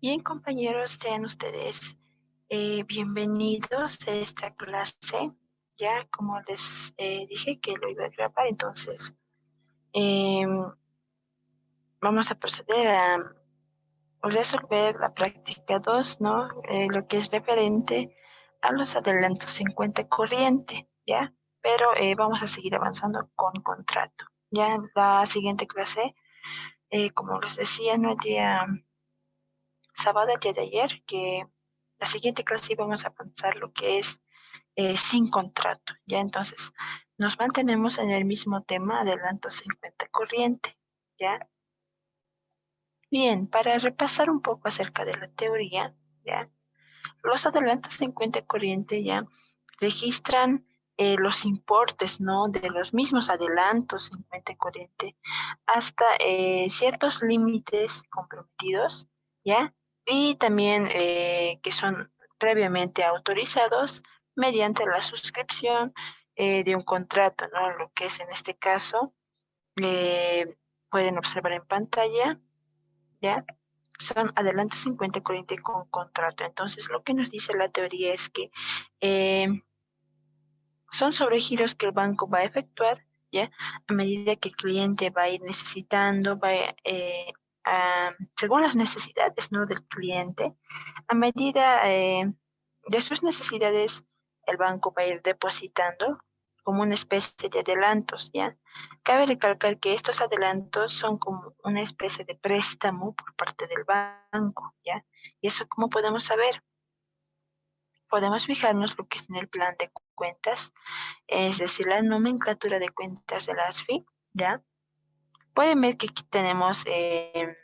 Bien, compañeros, sean ustedes bienvenidos a esta clase. Ya como les dije que lo iba a grabar, entonces vamos a proceder a resolver la práctica 2, ¿no? Lo que es referente a los adelantos en cuenta corriente, ¿ya? Pero vamos a seguir avanzando con contrato. Ya en la siguiente clase, como les decía, no el día sábado, el día de ayer, que la siguiente clase vamos a avanzar lo que es sin contrato, ¿ya? Entonces, nos mantenemos en el mismo tema, adelantos en cuenta corriente, ¿ya? Bien, para repasar un poco acerca de la teoría, ¿ya? Los adelantos en cuenta corriente, ¿ya? Registran los importes, ¿no? De los mismos adelantos en cuenta corriente hasta ciertos límites comprometidos, ¿ya? Y también que son previamente autorizados mediante la suscripción de un contrato, ¿no? Lo que es en este caso, eh, pueden observar en pantalla, ¿ya? Son adelantos 50 corriente con contrato. Entonces, lo que nos dice la teoría es que eh, son sobregiros que el banco va a efectuar, ¿ya? A medida que el cliente va a ir necesitando, según las necesidades, ¿no? Del cliente, a medida de sus necesidades, el banco va a ir depositando como una especie de adelantos, ¿ya? Cabe recalcar que estos adelantos son como una especie de préstamo por parte del banco, ¿ya? ¿Y eso cómo podemos saber? Podemos fijarnos lo que es en el plan de cuentas, es decir, la nomenclatura de cuentas de la ASFI, ¿ya? Pueden ver que aquí tenemos en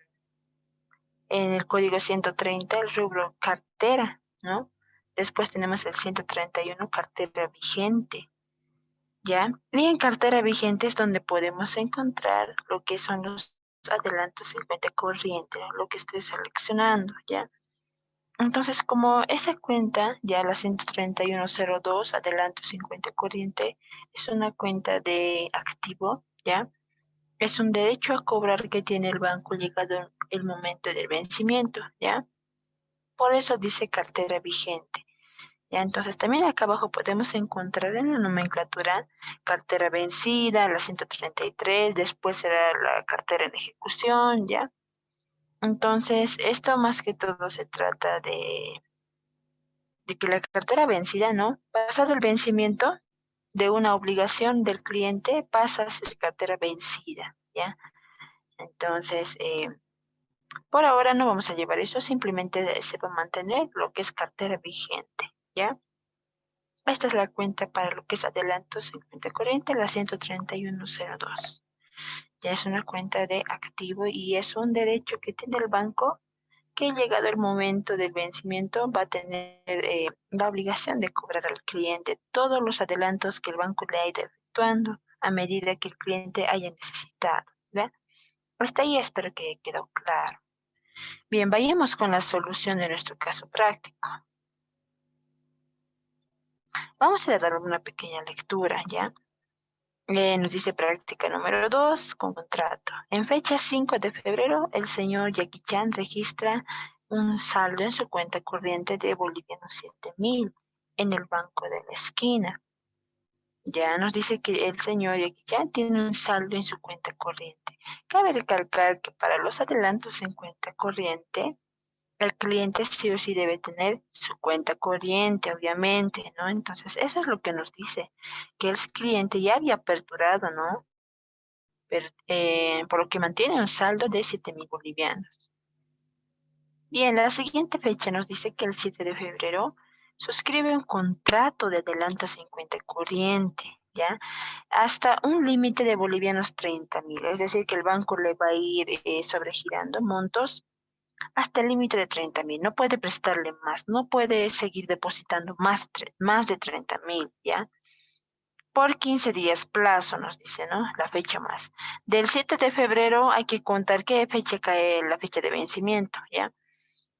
el código 130 el rubro cartera, ¿no? Después tenemos el 131 cartera vigente, ¿ya? Y en cartera vigente es donde podemos encontrar lo que son los adelantos en cuenta corriente, lo que estoy seleccionando, ¿ya? Entonces, como esa cuenta, ya la 13102, adelanto 50 corriente, es una cuenta de activo, ¿ya? Es un derecho a cobrar que tiene el banco llegado el momento del vencimiento, ¿ya? Por eso dice cartera vigente, ¿ya? Entonces, también acá abajo podemos encontrar en la nomenclatura cartera vencida, la 133, después será la cartera en ejecución, ¿ya? Entonces, esto más que todo se trata de que la cartera vencida, ¿no? Pasado el vencimiento de una obligación del cliente, pasa a ser cartera vencida, ¿ya? Entonces, por ahora no vamos a llevar eso, simplemente se va a mantener lo que es cartera vigente, ¿ya? Esta es la cuenta para lo que es adelantos en cuenta corriente, la 13102. Ya es una cuenta de activo y es un derecho que tiene el banco que llegado el momento del vencimiento va a tener la obligación de cobrar al cliente todos los adelantos que el banco le ha ido efectuando a medida que el cliente haya necesitado, ¿verdad? Hasta ahí espero que quedó claro. Bien, vayamos con la solución de nuestro caso práctico. Vamos a dar una pequeña lectura, ¿ya? Nos dice práctica número 2 con contrato. En fecha 5 de febrero, el señor Jackie Chan registra un saldo en su cuenta corriente de bolivianos 7.000 en el banco de la esquina. Ya nos dice que el señor Jackie Chan tiene un saldo en su cuenta corriente. Cabe recalcar que para los adelantos en cuenta corriente, el cliente sí o sí debe tener su cuenta corriente, obviamente, ¿no? Entonces, eso es lo que nos dice, que el cliente ya había aperturado, ¿no? Pero, por lo que mantiene un saldo de 7.000 bolivianos. Bien, la siguiente fecha nos dice que el 7 de febrero suscribe un contrato de adelanto en cuenta corriente, ¿ya? Hasta un límite de bolivianos 30.000, es decir, que el banco le va a ir sobregirando montos hasta el límite de 30.000, no puede prestarle más, no puede seguir depositando más de 30.000, ¿ya? Por 15 días plazo, nos dice, ¿no? La fecha más. Del 7 de febrero hay que contar qué fecha cae la fecha de vencimiento, ¿ya?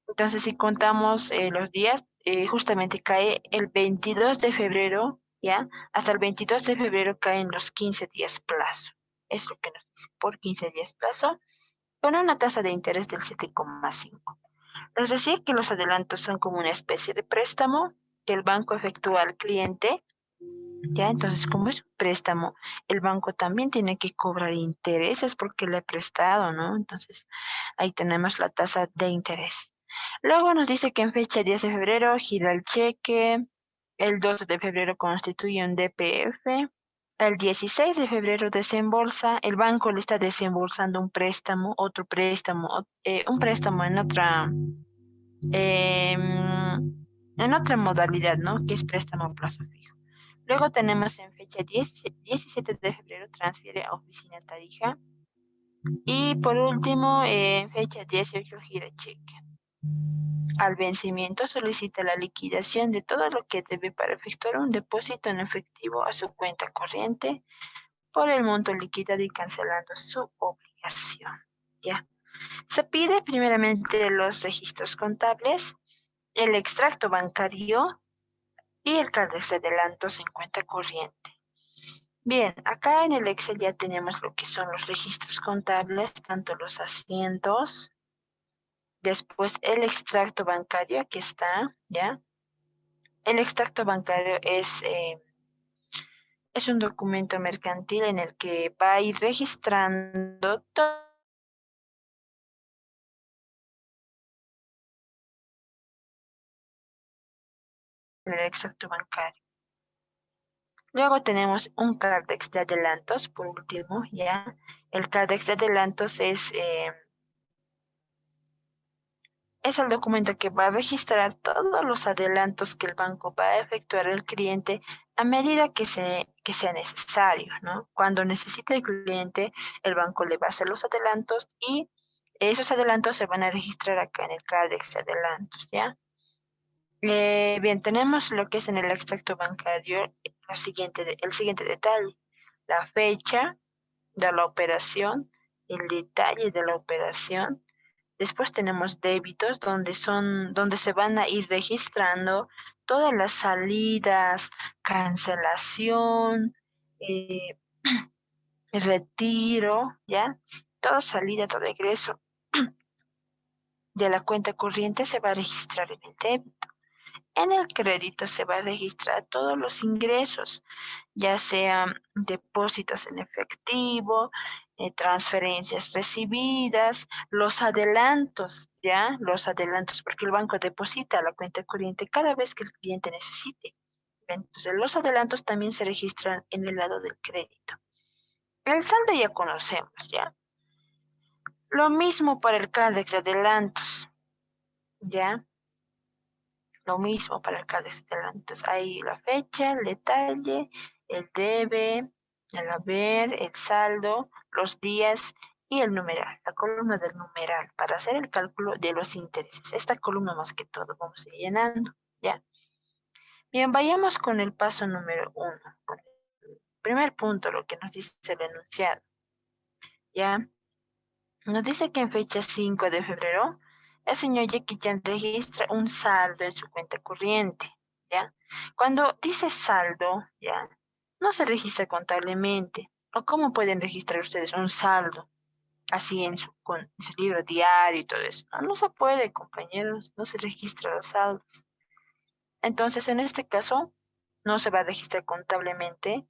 Entonces, si contamos los días, justamente cae el 22 de febrero, ¿ya? Hasta el 22 de febrero caen los 15 días plazo. Es lo que nos dice, por 15 días plazo, con una tasa de interés del 7,5. Les decía que los adelantos son como una especie de préstamo que el banco efectúa al cliente. Ya, entonces, como es un préstamo, el banco también tiene que cobrar intereses porque le ha prestado, ¿no? Entonces, ahí tenemos la tasa de interés. Luego nos dice que en fecha 10 de febrero gira el cheque, el 12 de febrero constituye un DPF, el 16 de febrero desembolsa, el banco le está desembolsando un préstamo, otro préstamo, un préstamo en otra modalidad, ¿no? Que es préstamo a plazo fijo. Luego tenemos en fecha 17 de febrero transfiere a oficina Tarija. Y por último, en fecha 18 gira cheque. Al vencimiento solicita la liquidación de todo lo que debe para efectuar un depósito en efectivo a su cuenta corriente por el monto liquidado y cancelando su obligación. ¿Ya? Se pide primeramente los registros contables, el extracto bancario y el cardex de adelantos en cuenta corriente. Bien, acá en el Excel ya tenemos lo que son los registros contables, tanto los asientos, después el extracto bancario, aquí está, ¿ya? El extracto bancario es un documento mercantil en el que va a ir registrando todo el extracto bancario. Luego tenemos un cardex de adelantos, por último, ¿ya? El cardex de adelantos es el documento que va a registrar todos los adelantos que el banco va a efectuar al cliente a medida que sea necesario, ¿no? Cuando necesite el cliente, el banco le va a hacer los adelantos y esos adelantos se van a registrar acá en el Cardex de adelantos, ¿ya? Bien, tenemos lo que es en el extracto bancario el siguiente detalle, la fecha de la operación, el detalle de la operación. Después tenemos débitos donde se van a ir registrando todas las salidas, cancelación, eh, retiro, ¿ya? Toda salida, todo egreso de la cuenta corriente se va a registrar en el débito. En el crédito se va a registrar todos los ingresos, ya sean depósitos en efectivo, transferencias recibidas, los adelantos, ¿ya? Los adelantos, porque el banco deposita a la cuenta corriente cada vez que el cliente necesite. Entonces, los adelantos también se registran en el lado del crédito. El saldo ya conocemos, ¿ya? Lo mismo para el CADEX de adelantos, ¿ya? Lo mismo para el CADEX de adelantos. Ahí la fecha, el detalle, el debe, el haber, el saldo, los días y el numeral, la columna del numeral, para hacer el cálculo de los intereses. Esta columna más que todo vamos a ir llenando, ¿ya? Bien, vayamos con el paso número 1. Primer punto, lo que nos dice el enunciado, ¿ya? Nos dice que en fecha 5 de febrero, el señor Jackie Chan registra un saldo en su cuenta corriente, ¿ya? Cuando dice saldo, ¿ya? No se registra contablemente. ¿O cómo pueden registrar ustedes un saldo? Así en su libro diario y todo eso. No, no se puede, compañeros, no se registra los saldos. Entonces, en este caso, no se va a registrar contablemente,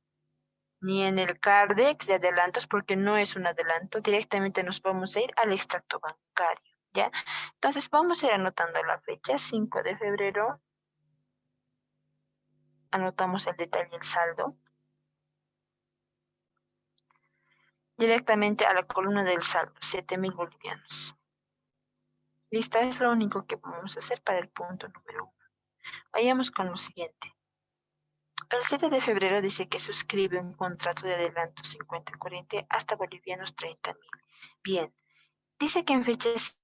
ni en el CARDEX de adelantos, porque no es un adelanto, directamente nos vamos a ir al extracto bancario, ¿ya? Entonces vamos a ir anotando la fecha, 5 de febrero, anotamos el detalle del saldo, directamente a la columna del saldo, 7.000 bolivianos. Listo, es lo único que vamos a hacer para el punto número 1. Vayamos con lo siguiente. El 7 de febrero dice que suscribe un contrato de adelanto 50 corriente hasta bolivianos 30.000. Bien, dice que en fechas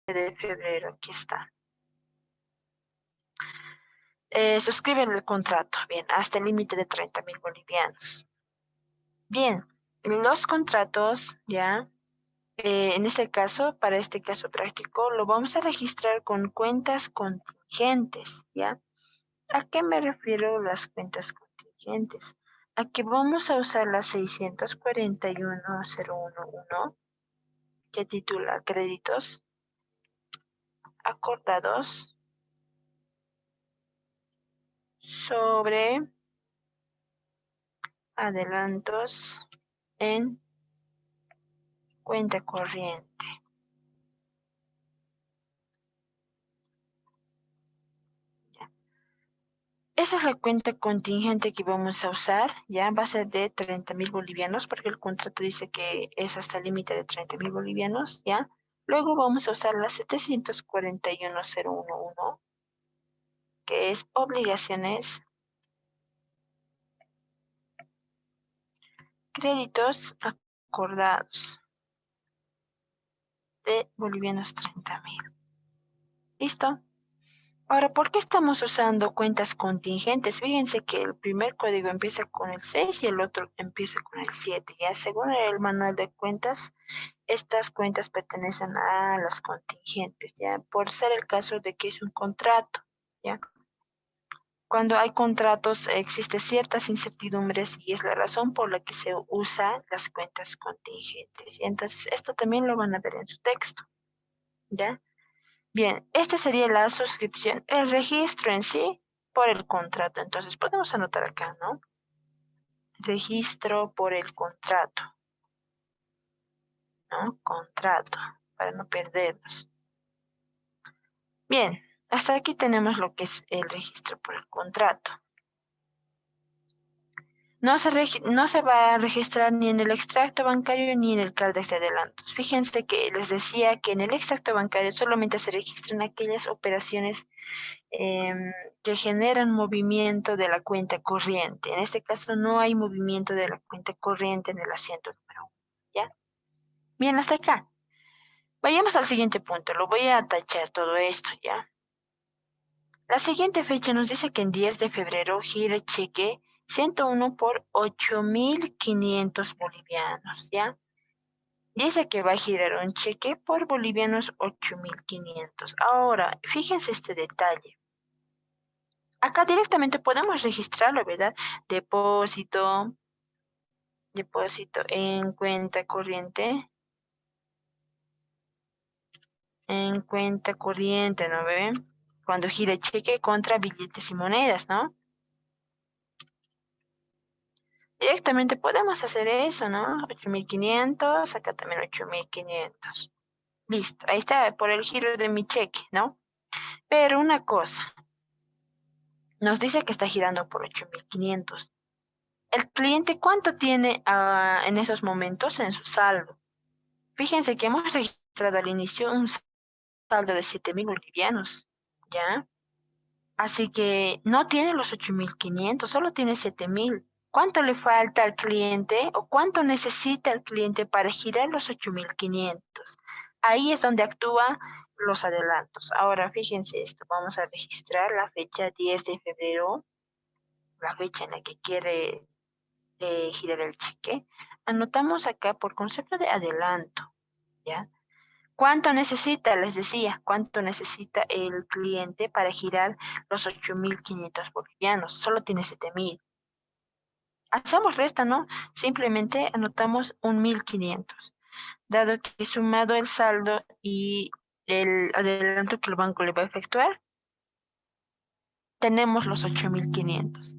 de febrero, aquí está. Suscriben el contrato, bien, hasta el límite de 30.000 bolivianos. Bien, los contratos, ya, en este caso, para este caso práctico, lo vamos a registrar con cuentas contingentes, ¿ya? ¿A qué me refiero las cuentas contingentes? Aquí vamos a usar la 641.011 que titula créditos acordados sobre adelantos en cuenta corriente. Esa es la cuenta contingente que vamos a usar, ya va a ser de 30.000 bolivianos, porque el contrato dice que es hasta el límite de 30.000 bolivianos, ya. Luego vamos a usar la 741.011, que es obligaciones, créditos acordados de bolivianos 30.000. ¿Listo? Ahora, ¿por qué estamos usando cuentas contingentes? Fíjense que el primer código empieza con el 6 y el otro empieza con el 7. Ya según el manual de cuentas, estas cuentas pertenecen a las contingentes, ya por ser el caso de que es un contrato, ya. Cuando hay contratos existe ciertas incertidumbres y es la razón por la que se usa las cuentas contingentes. Y entonces esto también lo van a ver en su texto, ¿ya? Bien, esta sería la suscripción, el registro en sí por el contrato. Entonces podemos anotar acá, ¿no? Registro por el contrato, ¿no? Contrato, para no perdernos. Bien, hasta aquí tenemos lo que es el registro por el contrato. No se va a registrar ni en el extracto bancario ni en el CARDEX de adelantos. Fíjense que les decía que en el extracto bancario solamente se registran aquellas operaciones que generan movimiento de la cuenta corriente. En este caso no hay movimiento de la cuenta corriente en el asiento número 1. ¿Ya? Bien, hasta acá. Vayamos al siguiente punto. Lo voy a tachar todo esto, ¿ya? La siguiente fecha nos dice que en 10 de febrero gira cheque 101 por 8.500 bolivianos, ¿ya? Dice que va a girar un cheque por bolivianos 8.500. Ahora, fíjense este detalle. Acá directamente podemos registrarlo, ¿verdad? Depósito, depósito en cuenta corriente, ¿no ve? Cuando gira cheque contra billetes y monedas, ¿no? Directamente podemos hacer eso, ¿no? 8.500, acá también 8.500. Listo, ahí está por el giro de mi cheque, ¿no? Pero una cosa, nos dice que está girando por 8.500. ¿El cliente cuánto tiene en esos momentos en su saldo? Fíjense que hemos registrado al inicio un saldo de 7.000 bolivianos, ¿ya? Así que no tiene los 8.500, solo tiene 7.000. ¿Cuánto le falta al cliente o cuánto necesita el cliente para girar los 8.500? Ahí es donde actúan los adelantos. Ahora fíjense esto, vamos a registrar la fecha 10 de febrero, la fecha en la que quiere girar el cheque. Anotamos acá por concepto de adelanto, ¿ya? ¿Cuánto necesita? Les decía, ¿cuánto necesita el cliente para girar los 8.500 bolivianos? Solo tiene 7.000. Hacemos resta, ¿no? Simplemente anotamos 1.500, dado que sumado el saldo y el adelanto que el banco le va a efectuar, tenemos los 8.500.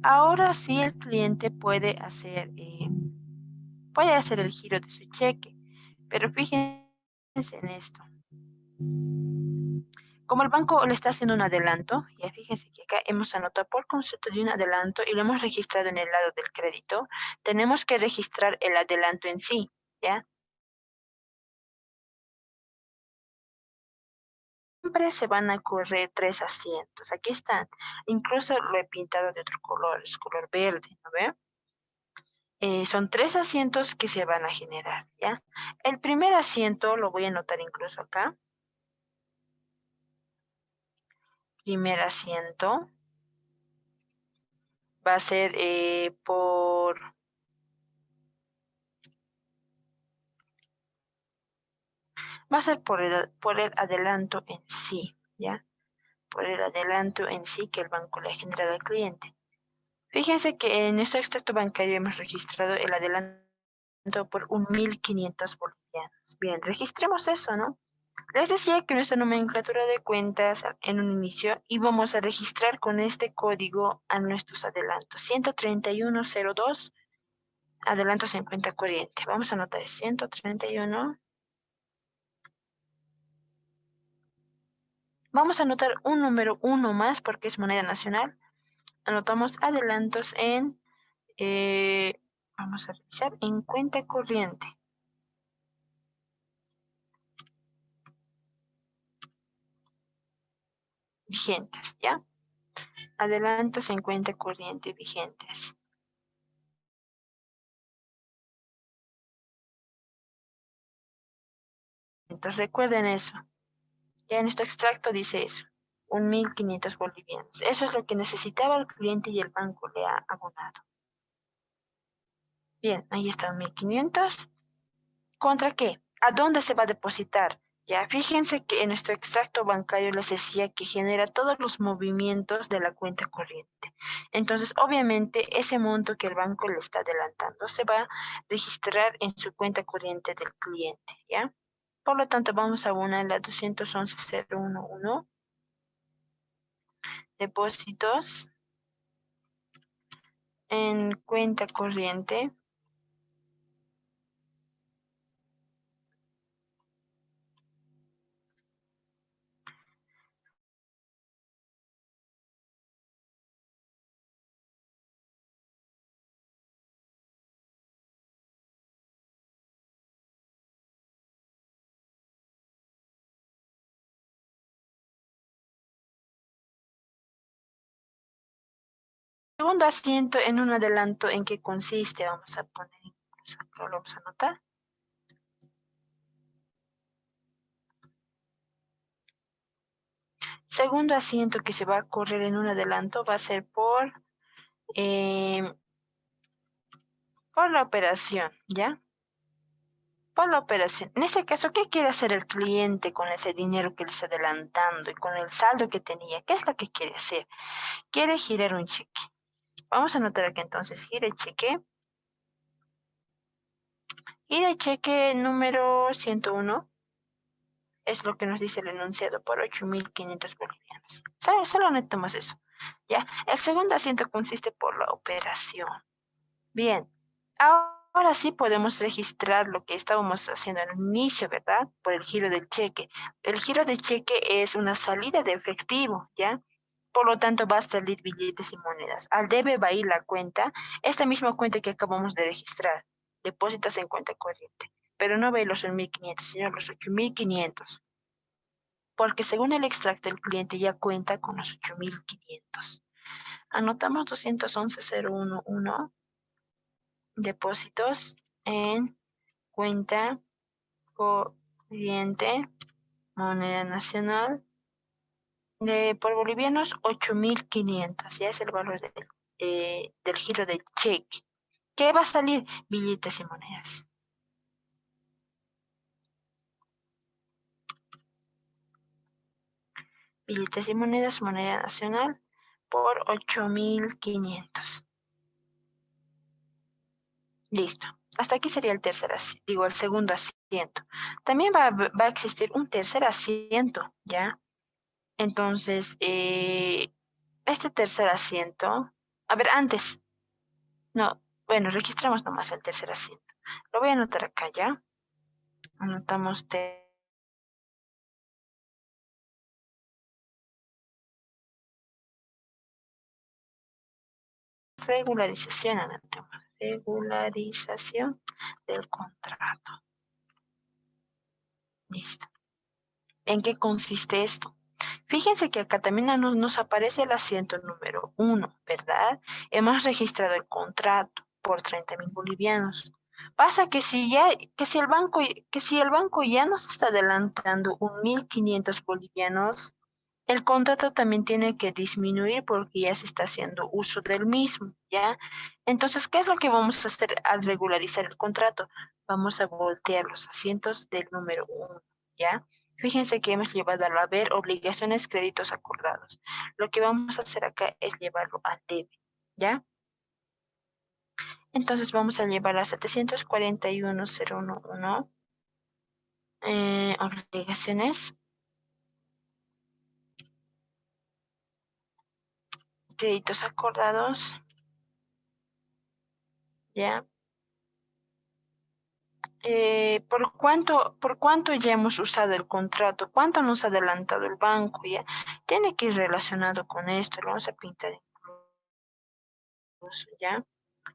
Ahora sí el cliente puede hacer el giro de su cheque, pero fíjense en esto. Como el banco le está haciendo un adelanto, ya fíjense que acá hemos anotado por concepto de un adelanto y lo hemos registrado en el lado del crédito, tenemos que registrar el adelanto en sí, ¿ya? Siempre se van a correr 3 asientos, aquí están, incluso lo he pintado de otro color, es color verde, ¿no ve? Son 3 asientos que se van a generar, ¿ya? El primer asiento lo voy a anotar incluso acá, primer asiento va a ser va a ser por el adelanto en sí, ¿ya? Por el adelanto en sí que el banco le ha generado al cliente. Fíjense que en nuestro extracto bancario hemos registrado el adelanto por 1.500 bolivianos. Bien, registremos eso, ¿no? Les decía que nuestra nomenclatura de cuentas en un inicio íbamos a registrar con este código a nuestros adelantos. 13102, adelantos en cuenta corriente. Vamos a anotar 131. Vamos a anotar un número 1 más porque es moneda nacional. Anotamos adelantos en, vamos a revisar, en cuenta corriente. Vigentes, ¿ya? Adelantos en cuenta corriente vigentes. Entonces recuerden eso. Ya en nuestro extracto dice eso. 1.500 bolivianos. Eso es lo que necesitaba el cliente y el banco le ha abonado. Bien, ahí está 1.500. ¿Contra qué? ¿A dónde se va a depositar? Ya, fíjense que en nuestro extracto bancario les decía que genera todos los movimientos de la cuenta corriente. Entonces, obviamente, ese monto que el banco le está adelantando se va a registrar en su cuenta corriente del cliente, ¿ya? Por lo tanto, vamos a abonar la 211.011, depósitos en cuenta corriente. Segundo asiento en un adelanto, ¿en qué consiste? Vamos a poner, incluso acá lo vamos a anotar. Segundo asiento que se va a correr en un adelanto va a ser por la operación, ¿ya? Por la operación. En este caso, ¿qué quiere hacer el cliente con ese dinero que le está adelantando y con el saldo que tenía? ¿Qué es lo que quiere hacer? Quiere girar un cheque. Vamos a anotar aquí entonces, gira el cheque. Gira el cheque número 101. Es lo que nos dice el enunciado por 8.500 bolivianos. Solo anotamos eso. ¿Ya? El segundo asiento consiste por la operación. Bien, ahora sí podemos registrar lo que estábamos haciendo al inicio, ¿verdad? Por el giro del cheque. El giro del cheque es una salida de efectivo, ¿ya? Por lo tanto, va a salir billetes y monedas. Al debe va a ir la cuenta, esta misma cuenta que acabamos de registrar, depósitos en cuenta corriente. Pero no ve los 1.500, sino los 8.500. Porque según el extracto, el cliente ya cuenta con los 8.500. Anotamos 211.011. Depósitos en cuenta corriente, moneda nacional, por bolivianos 8.500, ya es el valor del giro del cheque. ¿Qué va a salir? Billetes y monedas. Billetes y monedas, moneda nacional, por 8.500. Listo. Hasta aquí sería el el segundo asiento. También va a existir un tercer asiento, ¿ya? Entonces, este tercer asiento, a ver, antes, no, bueno, registramos nomás el tercer asiento. Lo voy a anotar acá ya. Anotamos regularización, anotamos regularización del contrato. Listo. ¿En qué consiste esto? Fíjense que acá también nos aparece el asiento número 1, ¿verdad? Hemos registrado el contrato por 30.000 bolivianos. Pasa que si el banco ya nos está adelantando 1.500 bolivianos, el contrato también tiene que disminuir porque ya se está haciendo uso del mismo, ¿ya? Entonces, ¿qué es lo que vamos a hacer al regularizar el contrato? Vamos a voltear los asientos del número 1, ¿ya? Fíjense que hemos llevado al haber obligaciones, créditos acordados. Lo que vamos a hacer acá es llevarlo a debe, ¿ya? Entonces vamos a llevar a 741.011. Obligaciones. Créditos acordados. Ya. ¿Por cuánto ya hemos usado el contrato? ¿Cuánto nos ha adelantado el banco? Ya tiene que ir relacionado con esto. Lo vamos a pintar incluso, ¿ya?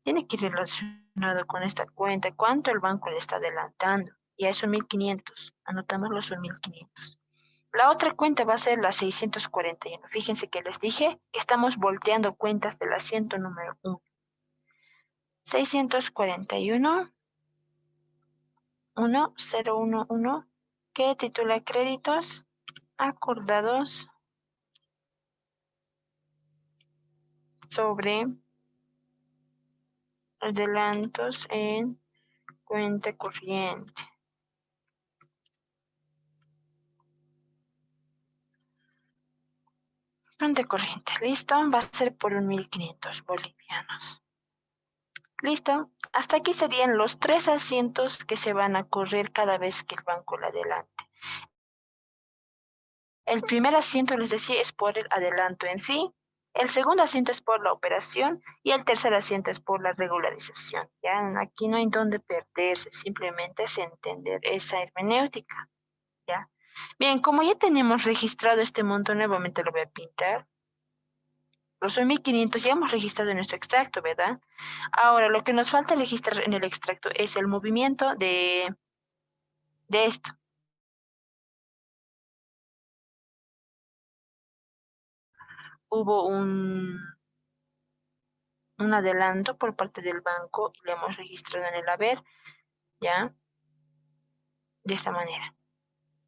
Tiene que ir relacionado con esta cuenta. ¿Cuánto el banco le está adelantando? Ya son 1.500. Anotámoslo, son 1.500. La otra cuenta va a ser la 641. Fíjense que les dije que estamos volteando cuentas del asiento número 1. 641. 1011 que titula créditos acordados sobre adelantos en cuenta corriente. Cuenta corriente, listo, va a ser por 1.500 bolivianos. Listo, hasta aquí serían los 3 asientos que se van a correr cada vez que el banco le adelante. El primer asiento, les decía, es por el adelanto en sí, el segundo asiento es por la operación y el tercer asiento es por la regularización. Ya aquí no hay donde perderse, simplemente es entender esa hermenéutica. ¿Ya? Bien, como ya tenemos registrado este monto, nuevamente lo voy a pintar. Los 1.500 ya hemos registrado en nuestro extracto, ¿verdad? Ahora, lo que nos falta registrar en el extracto es el movimiento de esto. Hubo un adelanto por parte del banco y le hemos registrado en el haber, ¿ya? De esta manera,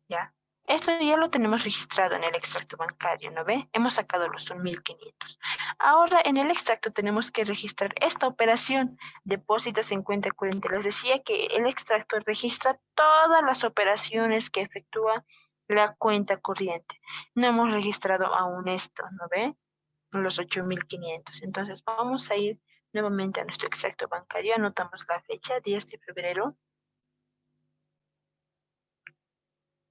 ¿ya? Esto ya lo tenemos registrado en el extracto bancario, ¿no ve? Hemos sacado los 1.500. Ahora en el extracto tenemos que registrar esta operación, depósitos en cuenta corriente. Les decía que el extracto registra todas las operaciones que efectúa la cuenta corriente. No hemos registrado aún esto, ¿no ve? Los 8.500. Entonces vamos a ir nuevamente a nuestro extracto bancario. Anotamos la fecha, 10 de febrero.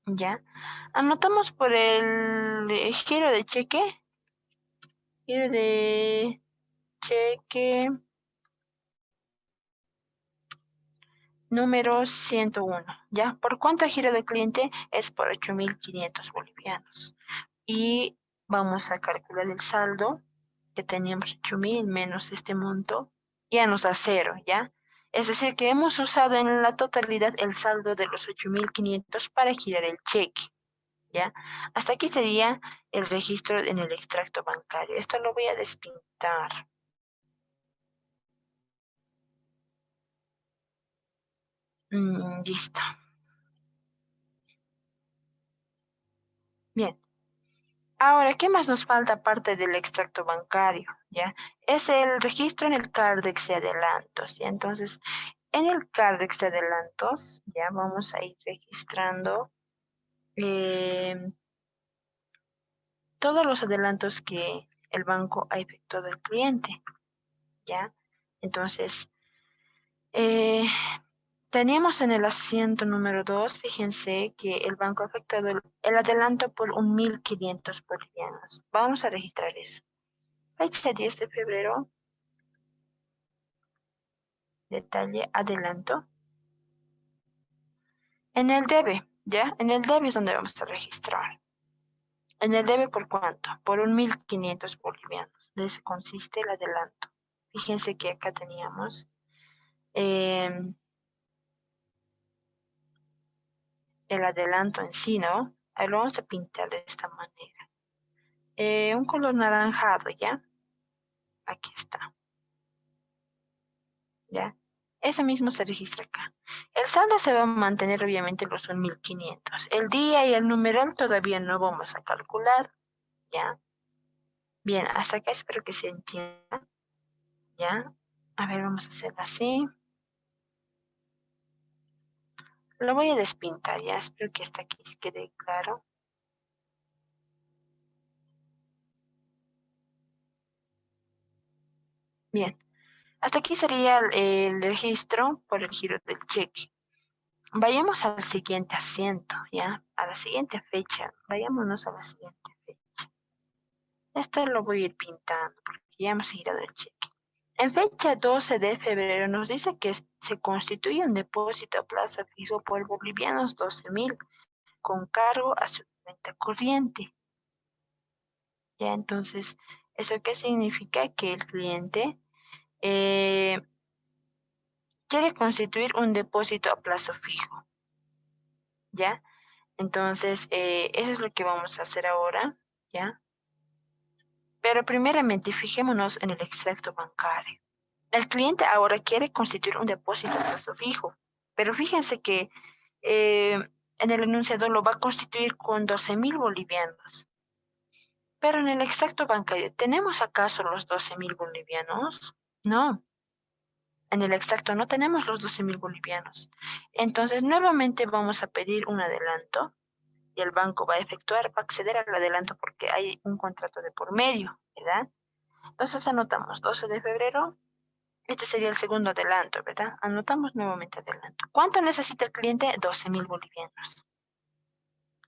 Ya. Anotamos por el giro de cheque. Giro de cheque número 101. ¿Ya? ¿Por cuánto giro del cliente? Es por 8.500 bolivianos. Y vamos a calcular el saldo, que teníamos 8.000 menos este monto, ya nos da 0, ¿ya? Es decir, que hemos usado en la totalidad el saldo de los 8.500 para girar el cheque, ¿ya? Hasta aquí sería el registro en el extracto bancario. Esto lo voy a despintar. Listo. Bien. Ahora, ¿qué más nos falta aparte del extracto bancario? ¿Ya? Es el registro en el CARDEX de adelantos, ¿ya? Entonces, en el CARDEX de adelantos, ya vamos a ir registrando todos los adelantos que el banco ha efectuado al cliente, ¿ya? Entonces, eh, teníamos en el asiento número 2, fíjense que el banco ha efectuado el adelanto por 1.500 bolivianos. Vamos a registrar eso. Fecha 10 de febrero, detalle, adelanto. En el debe, ¿ya? En el debe es donde vamos a registrar. En el debe, ¿por cuánto? Por 1.500 bolivianos. De eso consiste el adelanto. Fíjense que acá teníamos el adelanto en sí, ¿no? Ahí lo vamos a pintar de esta manera. Un color naranjado, ¿ya? Aquí está. ¿Ya? Eso mismo se registra acá. El saldo se va a mantener obviamente los 1.500. El día y el numeral todavía no vamos a calcular, ¿ya? Bien, hasta acá espero que se entienda, ¿ya? A ver, vamos a hacerlo así. Lo voy a despintar, ya, espero que hasta aquí quede claro. Bien, Hasta aquí sería el registro por el giro del cheque. Vayamos al siguiente asiento, ¿ya? A la siguiente fecha. Vayámonos a la siguiente fecha. Esto lo voy a ir pintando porque ya hemos girado el cheque. En fecha 12 de febrero nos dice que se constituye un depósito a plazo fijo por bolivianos 12.000 con cargo a su cuenta corriente. Ya, entonces, ¿eso qué significa? Que el cliente eh, quiere constituir un depósito a plazo fijo. ¿Ya? Entonces, eso es lo que vamos a hacer ahora, ¿ya? Pero primeramente, fijémonos en el extracto bancario. El cliente ahora quiere constituir un depósito a plazo fijo, pero fíjense que en el enunciado lo va a constituir con 12.000 bolivianos. Pero en el extracto bancario, ¿tenemos acaso los 12.000 bolivianos? No. En el extracto no tenemos los 12.000 bolivianos. Entonces, nuevamente vamos a pedir un adelanto y el banco va a acceder al adelanto porque hay un contrato de por medio, ¿verdad? Entonces anotamos 12 de febrero, este sería el segundo adelanto, ¿verdad? Anotamos nuevamente adelanto. ¿Cuánto necesita el cliente? 12.000 bolivianos.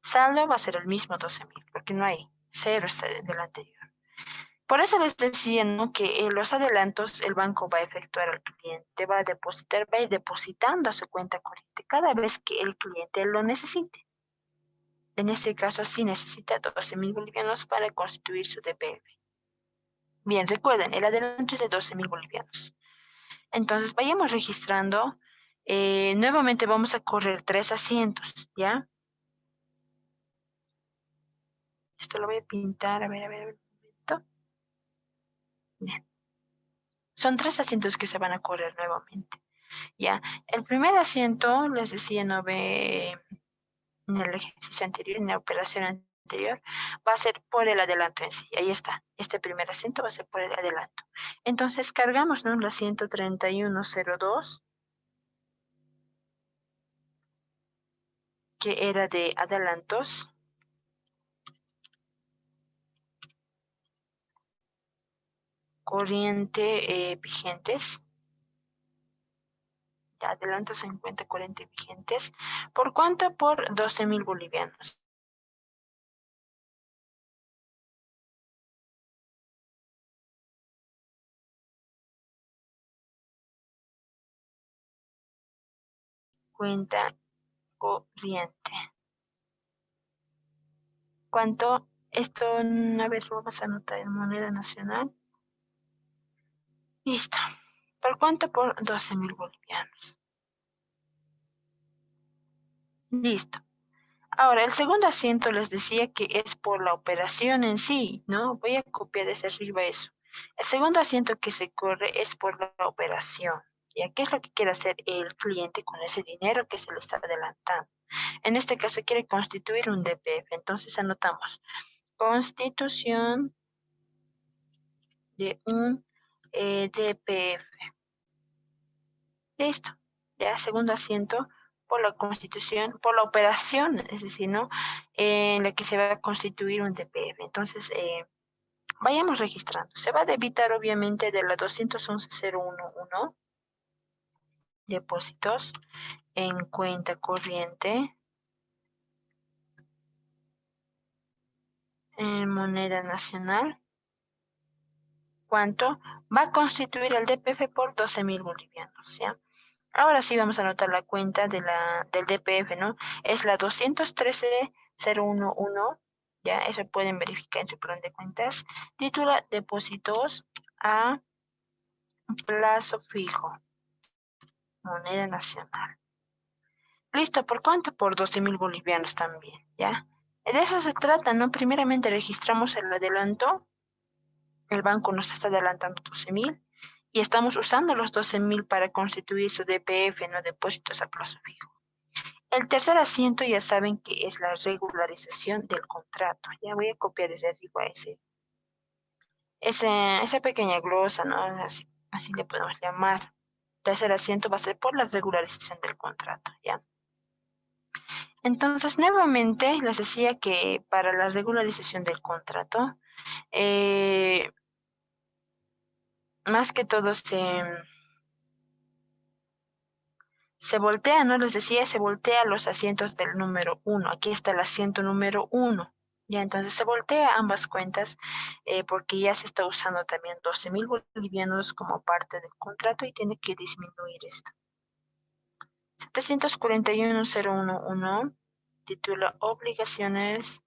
Saldo va a ser el mismo 12.000 porque no hay cero del anterior. Por eso les decía, ¿no? Que los adelantos el banco va a efectuar al cliente, va a depositar, va a ir depositando a su cuenta corriente cada vez que el cliente lo necesite. En este caso, sí necesita 12.000 bolivianos para constituir su DPF. Bien, recuerden, el adelanto es de 12.000 bolivianos. Entonces, vayamos registrando. Nuevamente vamos a correr 3 asientos, ¿ya? Esto lo voy a pintar, a ver, un momento. Bien. Son 3 asientos que se van a correr nuevamente, ¿ya? El primer asiento, les decía, no ve en el ejercicio anterior, en la operación anterior, va a ser por el adelanto en sí. Ahí está. Este primer asiento va a ser por el adelanto. Entonces cargamos, ¿no? El asiento 3102, que era de adelantos. Corriente vigentes. De adelantos en cuenta corriente vigentes. ¿Por cuánto? Por 12.000 bolivianos. Cuenta corriente. ¿Cuánto? Esto una vez lo vamos a anotar en moneda nacional. Listo. ¿Por cuánto? Por 12.000 bolivianos. Listo. Ahora, el segundo asiento les decía que es por la operación en sí, ¿no? Voy a copiar desde arriba eso. El segundo asiento que se corre es por la operación. ¿Ya? ¿Qué es lo que quiere hacer el cliente con ese dinero que se le está adelantando? En este caso quiere constituir un DPF. Entonces anotamos constitución de un DPF. Listo. Ya, segundo asiento por la constitución, por la operación, es decir, ¿no? En la que se va a constituir un DPF. Entonces, vayamos registrando. Se va a debitar, obviamente, de la 211.011, depósitos en cuenta corriente, en moneda nacional. ¿Cuánto? Va a constituir el DPF por 12.000 bolivianos, ¿ya? Ahora sí vamos a anotar la cuenta del DPF, ¿no? Es la 213.011, ya, eso pueden verificar en su plan de cuentas. Titula depósitos a plazo fijo, moneda nacional. Listo, ¿por cuánto? Por 12.000 bolivianos también, ¿ya? De eso se trata, ¿no? Primeramente registramos el adelanto, el banco nos está adelantando 12.000 y estamos usando los 12.000 para constituir su DPF, ¿no? Depósitos a plazo fijo. El tercer asiento ya saben que es la regularización del contrato. Ya voy a copiar desde arriba esa pequeña glosa, ¿no? Así le podemos llamar. Tercer asiento va a ser por la regularización del contrato, ¿ya? Entonces, nuevamente les decía que para la regularización del contrato, más que todo se voltea, ¿no? Les decía, se voltea los asientos del número 1. Aquí está el asiento número 1. Ya, entonces se voltea ambas cuentas porque ya se está usando también 12.000 bolivianos como parte del contrato y tiene que disminuir esto. 741.011, título obligaciones.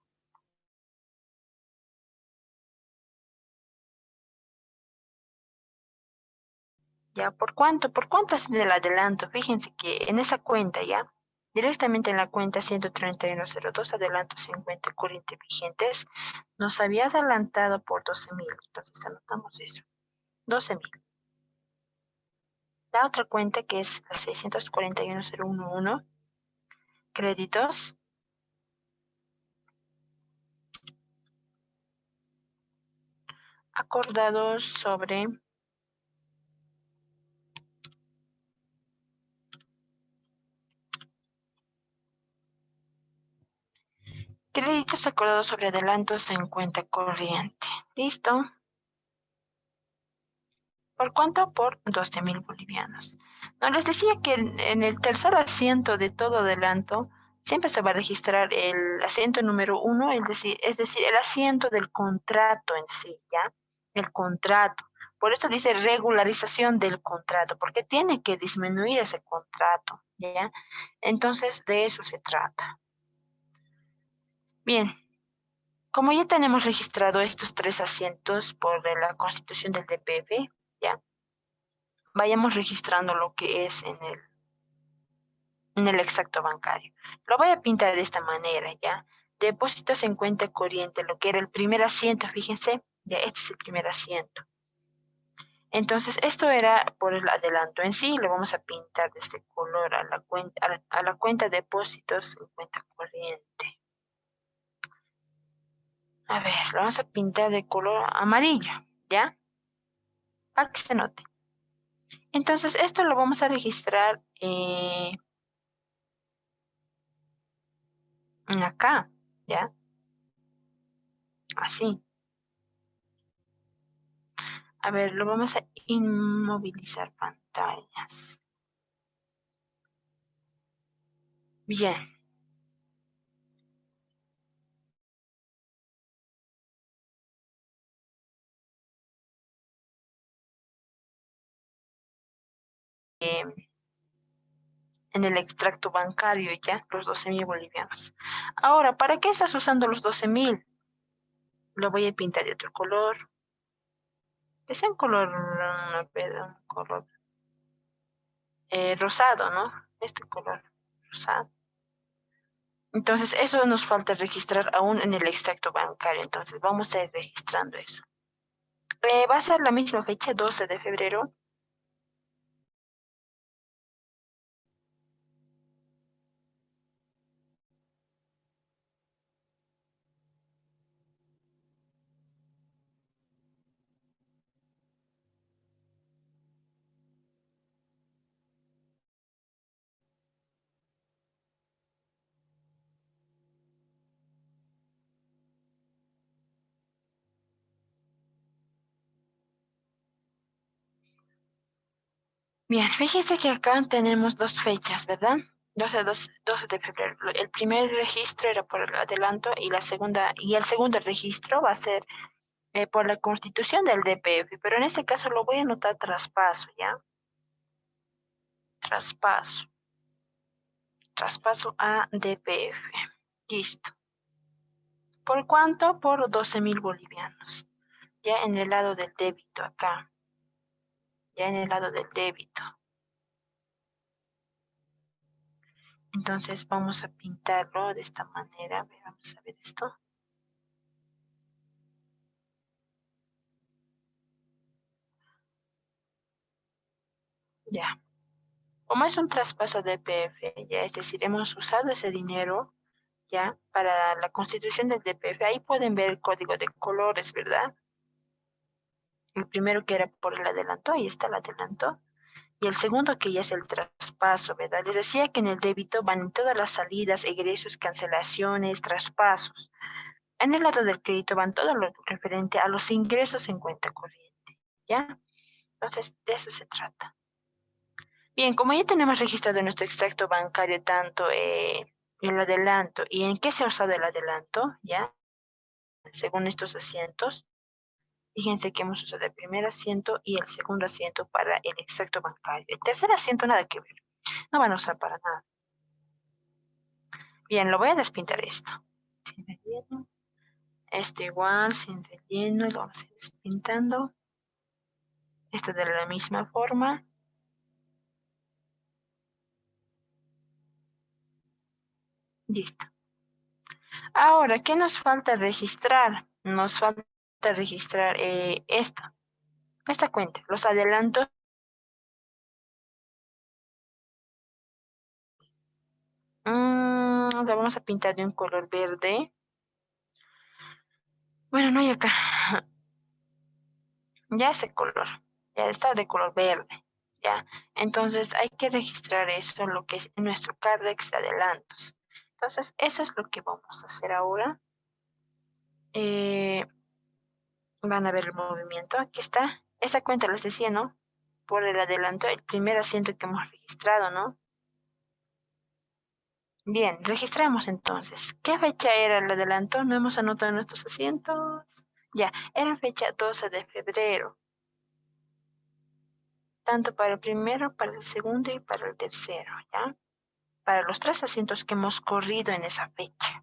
Ya, ¿por cuánto? ¿Por cuánto es del adelanto? Fíjense que en esa cuenta ya, directamente en la cuenta 131.02, adelanto 50 corriente vigentes, nos había adelantado por 12.000. Entonces anotamos eso, 12.000. La otra cuenta que es la 641.011, créditos, acordados sobre créditos acordados sobre adelantos en cuenta corriente. ¿Listo? ¿Por cuánto? Por 12.000 bolivianos. No, les decía que en el tercer asiento de todo adelanto siempre se va a registrar el asiento número 1, es decir, el asiento del contrato en sí, ¿ya? El contrato. Por eso dice regularización del contrato, porque tiene que disminuir ese contrato, ¿ya? Entonces, de eso se trata. Bien, como ya tenemos registrado estos 3 asientos por la constitución del DPF, ¿ya? Vayamos registrando lo que es en el extracto bancario. Lo voy a pintar de esta manera, ¿ya? Depósitos en cuenta corriente, lo que era el primer asiento, fíjense, ya este es el primer asiento. Entonces, esto era por el adelanto en sí, lo vamos a pintar de este color a la cuenta depósitos en cuenta corriente. A ver, lo vamos a pintar de color amarillo, ¿ya? Para que se note. Entonces, esto lo vamos a registrar acá, ¿ya? Así. A ver, lo vamos a inmovilizar pantallas. Bien. En el extracto bancario ya, los 12.000 bolivianos. Ahora, ¿para qué estás usando los 12.000? Lo voy a pintar de otro color. Que sea un color, un color rosado, ¿no? Este color rosado. Entonces, eso nos falta registrar aún en el extracto bancario. Entonces, vamos a ir registrando eso. Va a ser la misma fecha, 12 de febrero. Bien, fíjense que acá tenemos dos fechas, ¿verdad? 12 de febrero. El primer registro era por el adelanto y el segundo registro va a ser por la constitución del DPF, pero en este caso lo voy a anotar traspaso, ¿ya? Traspaso. Traspaso a DPF. Listo. ¿Por cuánto? Por 12.000 bolivianos. Ya en el lado del débito acá. Ya en el lado del débito. Entonces vamos a pintarlo de esta manera. Vamos a ver esto. Ya. Como es un traspaso de DPF, ya, es decir, hemos usado ese dinero ya para la constitución del DPF. Ahí pueden ver el código de colores, ¿verdad? El primero que era por el adelanto, ahí está el adelanto. Y el segundo que ya es el traspaso, ¿verdad? Les decía que en el débito van todas las salidas, egresos, cancelaciones, traspasos. En el lado del crédito van todo lo referente a los ingresos en cuenta corriente, ¿ya? Entonces, de eso se trata. Bien, como ya tenemos registrado nuestro extracto bancario, tanto el adelanto y en qué se ha usado el adelanto, ¿ya? Según estos asientos, fíjense que hemos usado el primer asiento y el segundo asiento para el extracto bancario. El tercer asiento nada que ver, no van a usar para nada. Bien, lo voy a despintar esto. Sin relleno. Esto igual, sin relleno, lo vamos a ir despintando. Esto de la misma forma. Listo. Ahora, ¿qué nos falta registrar? Nos falta registrar esta cuenta, los adelantos. La vamos a pintar de un color verde. Bueno, no hay acá. Ya ese color, ya está de color verde. Ya, entonces hay que registrar eso, lo que es nuestro Cardex de adelantos. Entonces, eso es lo que vamos a hacer ahora. Van a ver el movimiento. Aquí está. Esta cuenta les decía, ¿no? Por el adelanto, el primer asiento que hemos registrado, ¿no? Bien, registramos entonces. ¿Qué fecha era el adelanto? No hemos anotado nuestros asientos. Ya, era fecha 12 de febrero. Tanto para el primero, para el segundo y para el tercero, ¿ya? Para los 3 asientos que hemos corrido en esa fecha.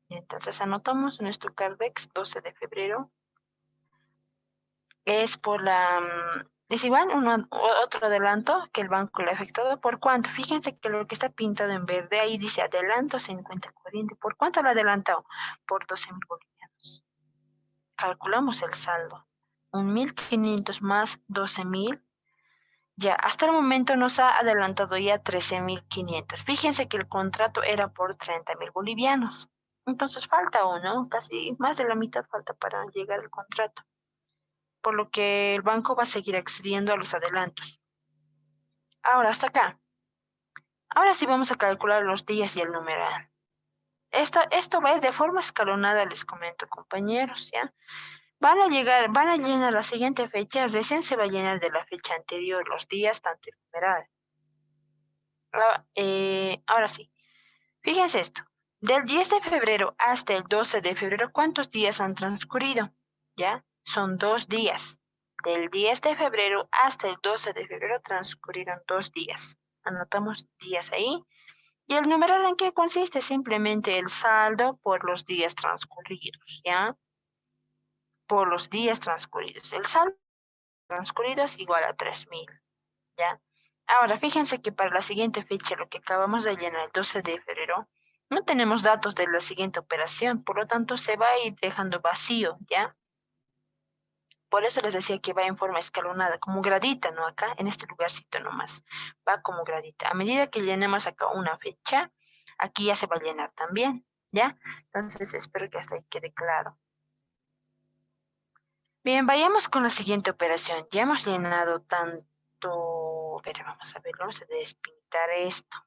Y entonces anotamos nuestro Cardex 12 de febrero. Es por es igual otro adelanto que el banco le ha afectado. ¿Por cuánto? Fíjense que lo que está pintado en verde, ahí dice adelanto 50 corriente. ¿Por cuánto lo ha adelantado? Por 12.000 bolivianos. Calculamos el saldo. 1.500 más 12.000. Ya, hasta el momento nos ha adelantado ya 13.500. Fíjense que el contrato era por 30.000 bolivianos. Entonces falta uno, casi más de la mitad falta para llegar al contrato, por lo que el banco va a seguir accediendo a los adelantos. Ahora, hasta acá. Ahora sí vamos a calcular los días y el numeral. Esto va a ir de forma escalonada, les comento, compañeros, ¿ya? Van a llenar la siguiente fecha, recién se va a llenar de la fecha anterior, los días, tanto el numeral. Ahora sí, fíjense esto. Del 10 de febrero hasta el 12 de febrero, ¿cuántos días han transcurrido? ¿Ya? Son 2 días. Del 10 de febrero hasta el 12 de febrero transcurrieron 2 días. Anotamos días ahí. ¿Y el numeral en qué consiste? Simplemente el saldo por los días transcurridos, ¿ya? Por los días transcurridos. El saldo transcurrido es igual a 3.000, ¿ya? Ahora, fíjense que para la siguiente fecha, lo que acabamos de llenar, el 12 de febrero, no tenemos datos de la siguiente operación, por lo tanto se va a ir dejando vacío, ¿ya? Por eso les decía que va en forma escalonada, como gradita, ¿no? Acá, en este lugarcito nomás, va como gradita. A medida que llenemos acá una fecha, aquí ya se va a llenar también, ¿ya? Entonces espero que hasta ahí quede claro. Bien, vayamos con la siguiente operación. Ya hemos llenado tanto... Pero vamos a ver, vamos a despintar esto.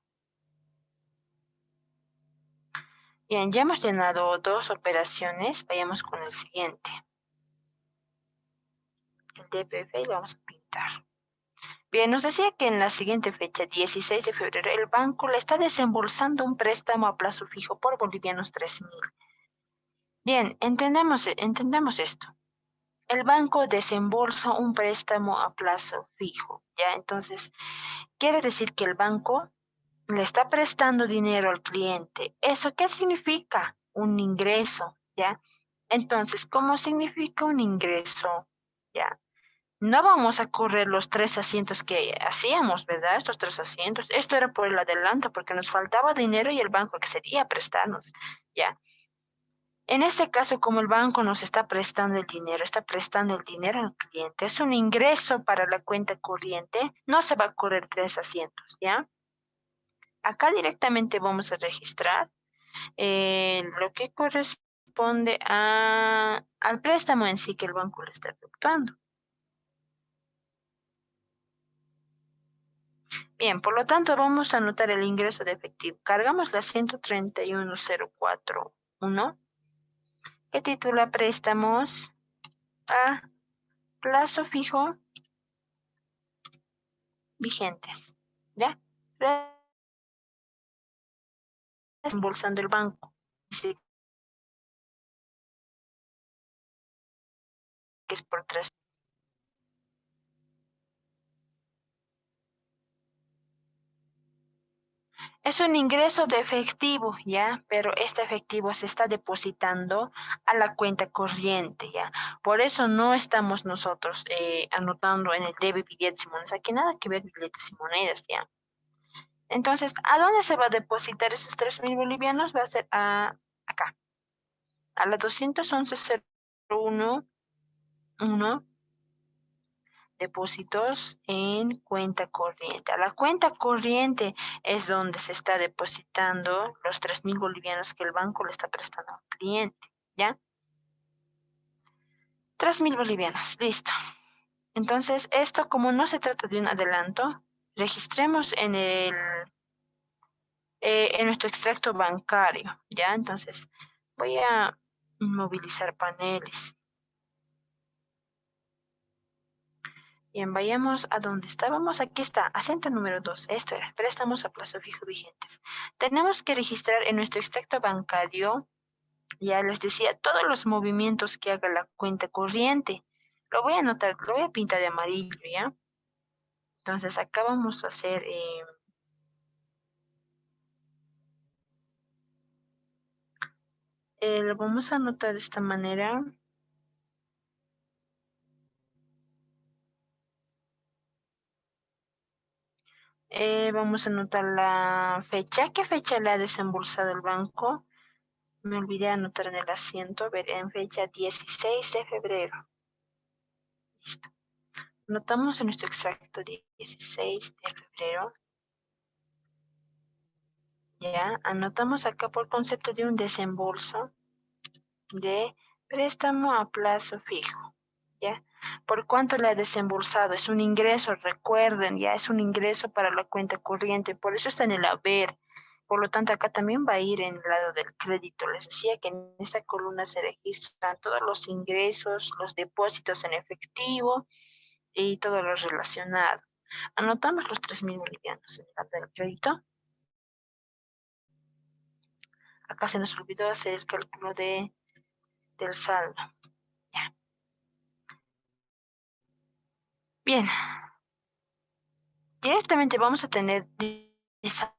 Bien, ya hemos llenado 2 operaciones. Vayamos con el siguiente. El DPF y lo vamos a pintar. Bien, nos decía que en la siguiente fecha, 16 de febrero, el banco le está desembolsando un préstamo a plazo fijo por bolivianos 3.000. Bien, entendemos esto. El banco desembolsa un préstamo a plazo fijo, ¿ya? Entonces, quiere decir que el banco le está prestando dinero al cliente. ¿Eso qué significa? Un ingreso, ¿ya? Entonces, ¿cómo significa un ingreso? ¿Ya? No vamos a correr los 3 asientos que hacíamos, ¿verdad? Estos 3 asientos. Esto era por el adelanto, porque nos faltaba dinero y el banco accedía a prestarnos, ¿ya? En este caso, como el banco nos está prestando el dinero, está prestando el dinero al cliente, es un ingreso para la cuenta corriente, no se va a correr 3 asientos, ¿ya? Acá directamente vamos a registrar lo que corresponde al préstamo en sí que el banco le está efectuando. Bien, por lo tanto vamos a anotar el ingreso de efectivo. Cargamos la 131.041 que titula préstamos a plazo fijo vigentes, ¿ya? Desembolsando el banco. Dice que es por 3. Es un ingreso de efectivo, ¿ya? Pero este efectivo se está depositando a la cuenta corriente, ¿ya? Por eso no estamos nosotros anotando en el debe billetes y monedas. Aquí nada que ver billetes y monedas, ¿ya? Entonces, ¿a dónde se va a depositar esos 3.000 bolivianos? Va a ser acá, a la 211.011, depósitos en cuenta corriente. A la cuenta corriente es donde se está depositando los 3.000 bolivianos que el banco le está prestando al cliente, ¿ya? 3.000 bolivianos, listo. Entonces, esto como no se trata de un adelanto, registremos en nuestro extracto bancario, ¿ya? Entonces, voy a movilizar paneles. Bien, vayamos a donde estábamos. Aquí está, acento número 2. Esto era, préstamos a plazo fijo vigentes. Tenemos que registrar en nuestro extracto bancario, ya les decía, todos los movimientos que haga la cuenta corriente. Lo voy a anotar, lo voy a pintar de amarillo, ¿ya? Entonces, acá vamos a hacer... lo vamos a anotar de esta manera. Vamos a anotar la fecha. ¿Qué fecha le ha desembolsado el banco? Me olvidé anotar en el asiento. A ver, en fecha 16 de febrero. Listo. Anotamos en nuestro extracto 16 de febrero. Ya, anotamos acá por concepto de un desembolso de préstamo a plazo fijo. ¿Ya? ¿Por cuánto le ha desembolsado? Es un ingreso, recuerden, ya es un ingreso para la cuenta corriente, por eso está en el haber. Por lo tanto, acá también va a ir en el lado del crédito. Les decía que en esta columna se registran todos los ingresos, los depósitos en efectivo y todo lo relacionado. Anotamos los 3.000 bolivianos en el lado del crédito. Acá se nos olvidó hacer el cálculo del saldo. Ya. Bien, directamente vamos a tener de saldo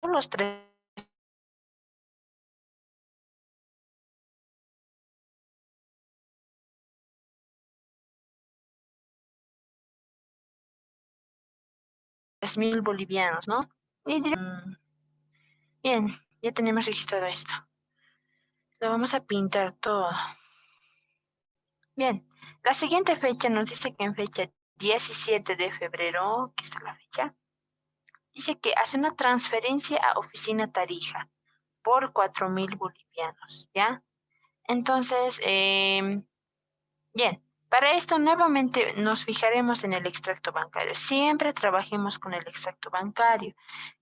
los 3.000 bolivianos, ¿no? Bien, ya tenemos registrado esto. Lo vamos a pintar todo. Bien, la siguiente fecha nos dice que en fecha 17 de febrero, aquí está la fecha, dice que hace una transferencia a Oficina Tarija por 4.000 bolivianos, ¿ya? Entonces, bien, para esto nuevamente nos fijaremos en el extracto bancario. Siempre trabajemos con el extracto bancario.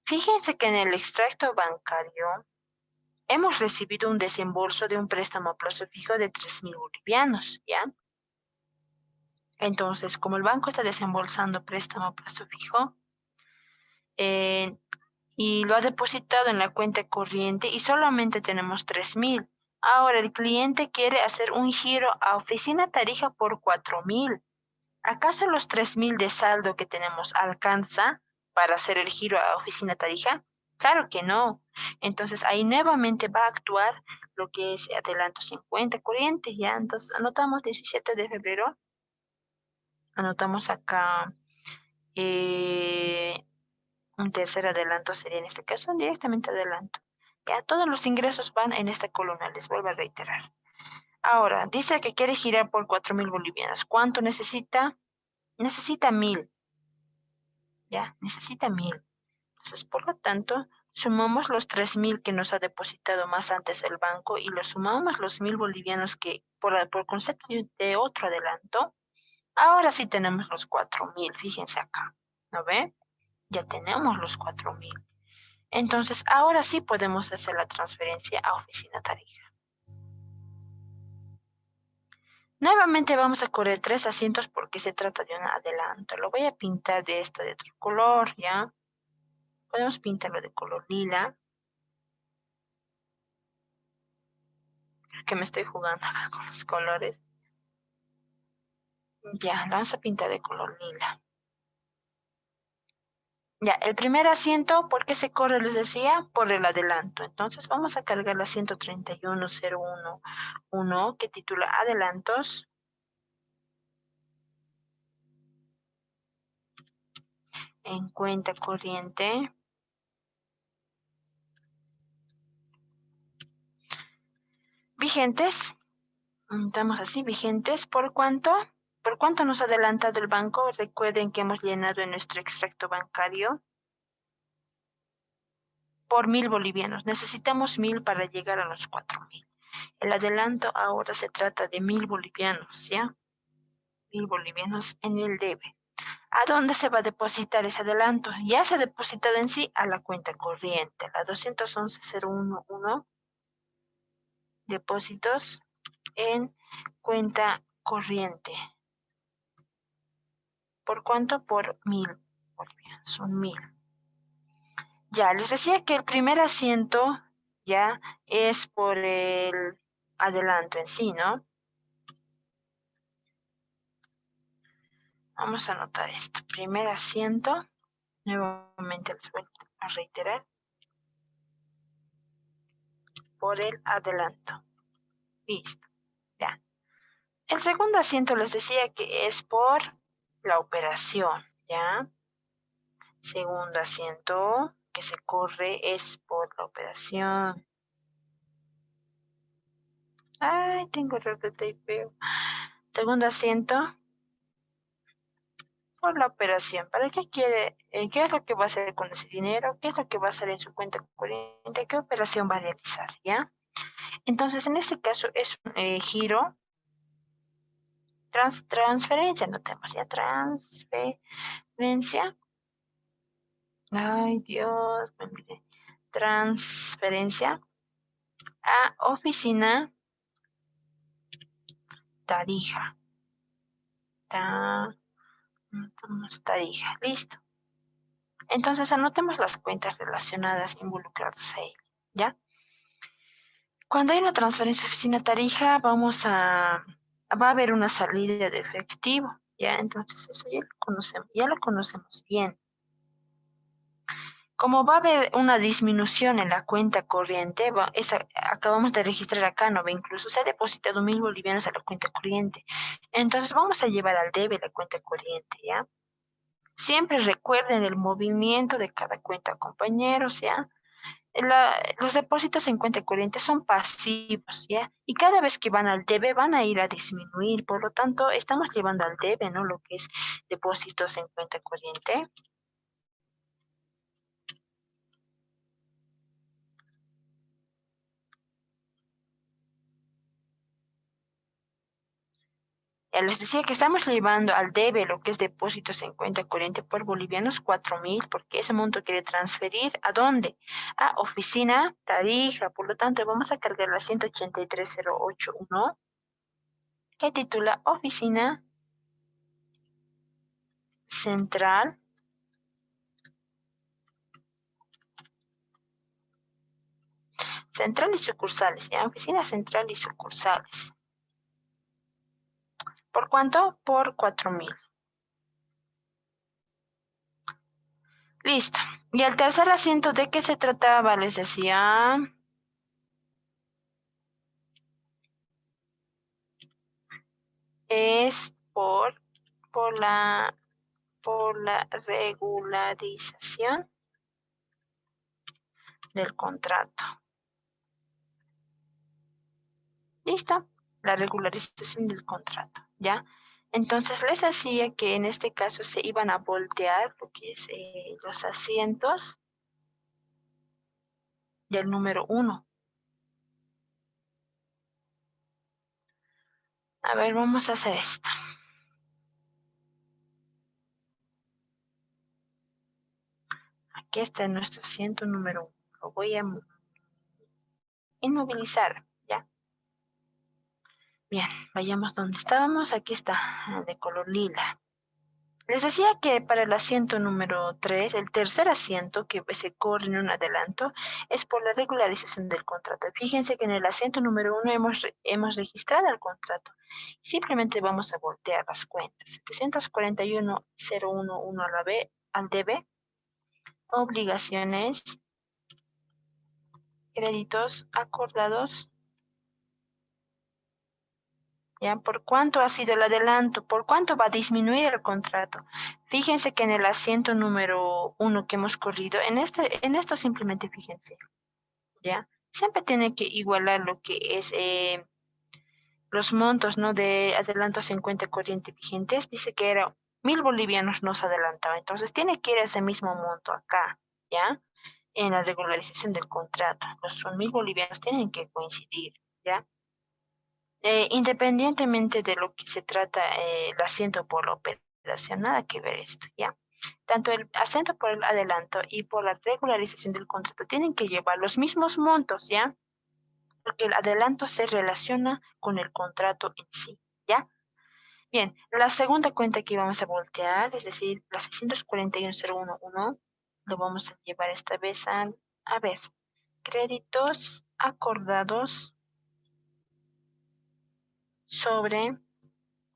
Fíjense que en el extracto bancario hemos recibido un desembolso de un préstamo a plazo fijo de 3.000 bolivianos, ¿ya? Entonces, como el banco está desembolsando préstamo a plazo fijo, eh, y lo ha depositado en la cuenta corriente y solamente tenemos 3.000. Ahora el cliente quiere hacer un giro a Oficina Tarija por 4.000. ¿Acaso los 3.000 de saldo que tenemos alcanza para hacer el giro a Oficina Tarija? Claro que no. Entonces ahí nuevamente va a actuar lo que es adelanto 50 corriente, ¿ya? Entonces anotamos 17 de febrero, anotamos acá eh, un tercer adelanto sería en este caso directamente adelanto. Ya todos los ingresos van en esta columna, les vuelvo a reiterar. Ahora, dice que quiere girar por 4.000 bolivianos. ¿Cuánto necesita? Necesita 1.000. Ya, necesita 1.000. Entonces, por lo tanto, sumamos los 3.000 que nos ha depositado más antes el banco y los sumamos los 1.000 bolivianos que por concepto de otro adelanto. Ahora sí tenemos los 4.000, fíjense acá, ¿no ve? Ya tenemos los 4.000. Entonces, ahora sí podemos hacer la transferencia a Oficina Tarija. Nuevamente vamos a correr 3 asientos porque se trata de un adelanto. Lo voy a pintar de esto de otro color, ¿ya? Podemos pintarlo de color lila. Que me estoy jugando acá con los colores. Ya, la vamos a pintar de color lila. Ya, el primer asiento, ¿por qué se corre? Les decía, por el adelanto. Entonces vamos a cargar la 131.011 que titula adelantos. En cuenta corriente. Vigentes. Estamos así, vigentes. ¿Por cuánto? ¿Por cuánto nos ha adelantado el banco? Recuerden que hemos llenado en nuestro extracto bancario por 1.000 bolivianos. Necesitamos 1.000 para llegar a los 4.000. El adelanto ahora se trata de 1.000 bolivianos, ¿ya? 1.000 bolivianos en el debe. ¿A dónde se va a depositar ese adelanto? Ya se ha depositado en sí a la cuenta corriente, la 211.011, depósitos en cuenta corriente. ¿Por cuánto? Por 1.000 bolivianos, son 1.000. Ya, les decía que el primer asiento ya es por el adelanto en sí, ¿no? Vamos a anotar esto. Primer asiento, nuevamente les voy a reiterar, por el adelanto. Listo, ya. El segundo asiento les decía que es por la operación, ¿ya? Segundo asiento que se corre es por la operación. Ay, tengo error de typeo. Segundo asiento por la operación. ¿Para qué quiere? ¿Qué es lo que va a hacer con ese dinero? ¿Qué es lo que va a hacer en su cuenta corriente? ¿Qué operación va a realizar? ¿Ya? Entonces, en este caso es un giro, transferencia, notemos ya, transferencia. Ay, Dios, me olvidé. Transferencia a oficina Tarija. Tarija, listo. Entonces anotemos las cuentas relacionadas involucradas a ella, ¿ya? Cuando hay una transferencia a oficina Tarija, va a haber una salida de efectivo, ¿ya? Entonces eso ya lo conocemos bien. Como va a haber una disminución en la cuenta corriente, acabamos de registrar acá, ¿no ve? Incluso se ha depositado 1.000 bolivianos a la cuenta corriente. Entonces vamos a llevar al debe la cuenta corriente, ¿ya? Siempre recuerden el movimiento de cada cuenta, compañeros, ¿ya? Los depósitos en cuenta corriente son pasivos, ¿ya? Y cada vez que van al debe van a ir a disminuir, por lo tanto, estamos llevando al debe, ¿no? Lo que es depósitos en cuenta corriente. Les decía que estamos llevando al debe lo que es depósitos en cuenta corriente por bolivianos 4.000, porque ese monto quiere transferir ¿a dónde? A oficina Tarija. Por lo tanto, vamos a cargar la 183.081 que titula Oficina Central y sucursales, ¿ya? Oficina Central y sucursales. ¿Por cuánto? Por 4.000. Listo. Y el tercer asiento, ¿de qué se trataba? Les decía, es por la, por la regularización del contrato. ¿Listo? La regularización del contrato, ¿ya? Entonces les decía que en este caso se iban a voltear lo que es los asientos del número 1. A ver, vamos a hacer esto. Aquí está nuestro asiento número 1. Lo voy a inmovilizar, ¿ya? Bien, vayamos donde estábamos. Aquí está, de color lila. Les decía que para el asiento número 3, el tercer asiento que se corre en un adelanto es por la regularización del contrato. Fíjense que en el asiento número 1 hemos registrado el contrato. Simplemente vamos a voltear las cuentas. 741.011 a la B, al DB, obligaciones, créditos acordados. ¿Ya? ¿Por cuánto ha sido el adelanto? ¿Por cuánto va a disminuir el contrato? Fíjense que en el asiento número 1 que hemos corrido, en esto simplemente fíjense, ¿ya? Siempre tiene que igualar lo que es los montos, ¿no? De adelantos en cuenta corriente vigentes. Dice que era 1.000 bolivianos nos adelantaba. Entonces tiene que ir ese mismo monto acá, ¿ya? En la regularización del contrato. Los 1.000 bolivianos tienen que coincidir, ¿ya? Independientemente de lo que se trata el asiento por la operación, nada que ver esto, ¿ya? Tanto el asiento por el adelanto y por la regularización del contrato tienen que llevar los mismos montos, ¿ya? Porque el adelanto se relaciona con el contrato en sí, ¿ya? Bien, la segunda cuenta que vamos a voltear, es decir, la 641.011, lo vamos a llevar esta vez a ver, créditos acordados sobre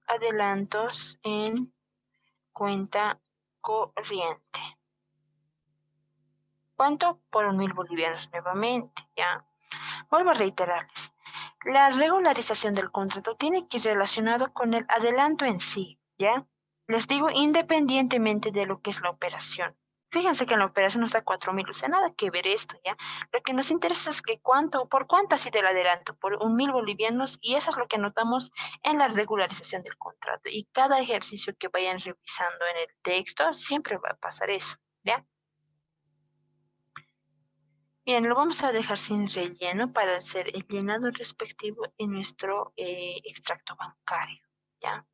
adelantos en cuenta corriente. ¿Cuánto? Por 1.000 bolivianos nuevamente, ¿ya? Vuelvo a reiterarles. La regularización del contrato tiene que ir relacionado con el adelanto en sí, ¿ya? Les digo independientemente de lo que es la operación. Fíjense que en la operación está 4.000, o sea, nada que ver esto, ¿ya? Lo que nos interesa es que por cuánto ha sido el adelanto, por 1.000 bolivianos, y eso es lo que anotamos en la regularización del contrato. Y cada ejercicio que vayan revisando en el texto, siempre va a pasar eso, ¿ya? Bien, lo vamos a dejar sin relleno para hacer el llenado respectivo en nuestro extracto bancario, ¿ya?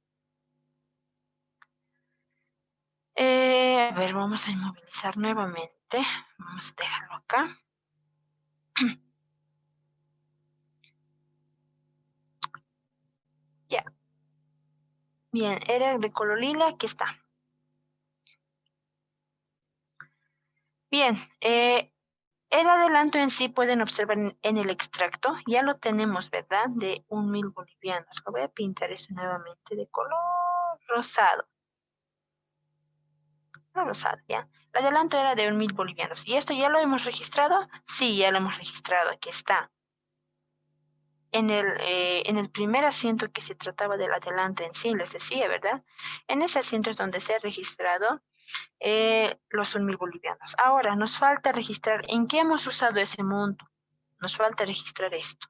A ver, vamos a inmovilizar nuevamente. Vamos a dejarlo acá. Ya. Bien, era de color lila, aquí está. Bien, el adelanto en sí pueden observar en el extracto, ya lo tenemos, ¿verdad? De 1.000 bolivianos. Lo voy a pintar eso nuevamente de color rosado. Rosado, ¿ya? El adelanto era de 1.000 bolivianos. ¿Y esto ya lo hemos registrado? Sí, ya lo hemos registrado, aquí está. En el primer asiento que se trataba del adelanto en sí, les decía, ¿verdad? En ese asiento es donde se ha registrado los 1.000 bolivianos. Ahora, nos falta registrar en qué hemos usado ese monto. Nos falta registrar esto,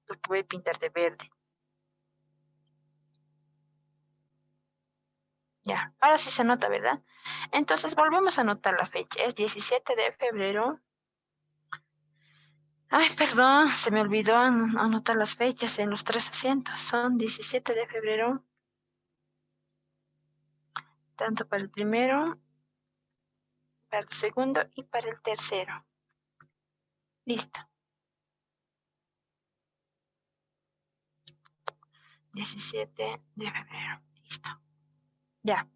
lo que voy a pintar de verde. Ya, ahora sí se nota, ¿verdad? Entonces, volvemos a anotar la fecha. Es 17 de febrero. Ay, perdón, se me olvidó anotar las fechas en los tres asientos. Son 17 de febrero, tanto para el primero, para el segundo y para el tercero. Listo. 17 de febrero. Listo. Ya.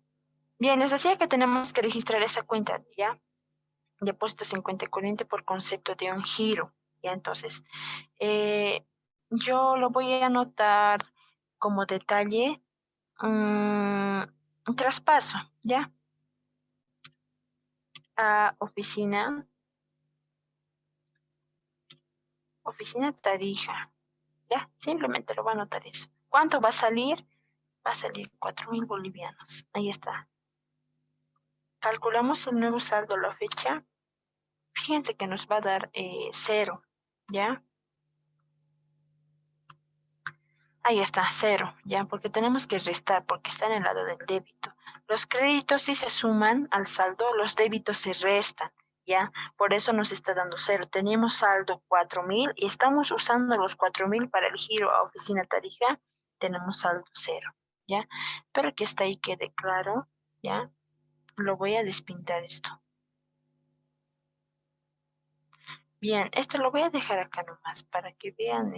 Bien, les decía que tenemos que registrar esa cuenta, ¿ya? Depósitos en cuenta corriente por concepto de un giro, ¿ya? Entonces, eh, yo lo voy a anotar como detalle, un traspaso, ¿ya? A oficina Tarija, ¿ya? Simplemente lo voy a anotar eso. ¿Cuánto va a salir? Va a salir 4.000 bolivianos. Ahí está. Calculamos el nuevo saldo a la fecha. Fíjense que nos va a dar 0, ¿ya? Ahí está, 0, ¿ya? Porque tenemos que restar, porque está en el lado del débito. Los créditos sí se suman al saldo, los débitos se restan, ¿ya? Por eso nos está dando 0. Teníamos saldo 4.000 y estamos usando los 4.000 para el giro a oficina Tarija. Tenemos saldo 0, ¿ya? Espero que hasta ahí quede claro, ¿ya? Lo voy a despintar esto. Bien, esto lo voy a dejar acá nomás para que vean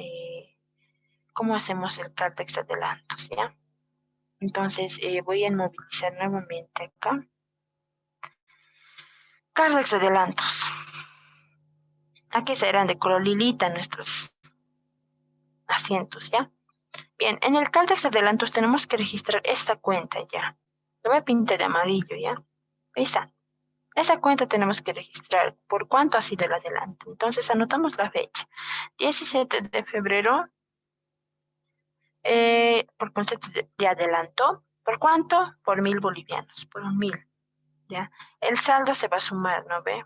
cómo hacemos el Cardex adelantos, ¿ya? Entonces voy a inmovilizar nuevamente acá. Cardex adelantos. Aquí serán de color lilita nuestros asientos, ¿ya? Bien, en el Cardex adelantos tenemos que registrar esta cuenta ya. Lo voy a pintar de amarillo, ¿ya? Ahí está. Esa cuenta tenemos que registrar por cuánto ha sido el adelanto. Entonces anotamos la fecha. 17 de febrero, por concepto de adelanto. ¿Por cuánto? Por 1000 bolivianos, por 1000, ¿ya? El saldo se va a sumar, ¿no ve?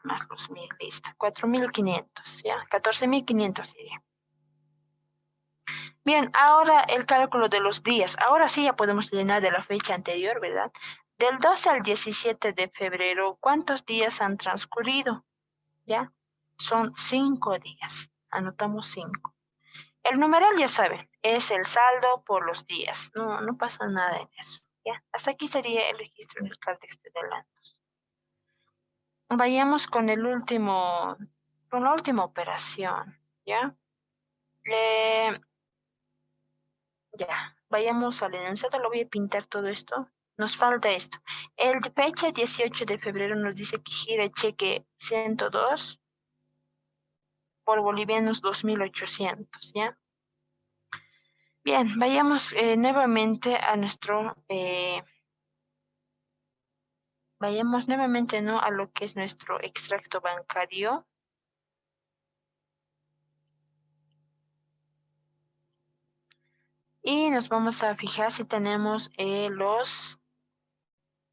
Más los 1000, listo. 4500, ¿ya? 14500 diría. Bien, ahora el cálculo de los días. Ahora sí ya podemos llenar de la fecha anterior, ¿verdad? Del 12 al 17 de febrero, ¿cuántos días han transcurrido? ¿Ya? Son 5 días. Anotamos 5. El numeral ya saben, es el saldo por los días. No pasa nada en eso. ¿Ya? Hasta aquí sería el registro en el Cardex de adelantos. Vayamos con con la última operación. ¿Ya? Ya, vayamos al enunciado, lo voy a pintar todo esto. Nos falta esto. El de fecha 18 de febrero nos dice que gira el cheque 102 por bolivianos 2800, ¿ya? Bien, vayamos nuevamente a vayamos nuevamente, ¿no? A lo que es nuestro extracto bancario. Y nos vamos a fijar si tenemos los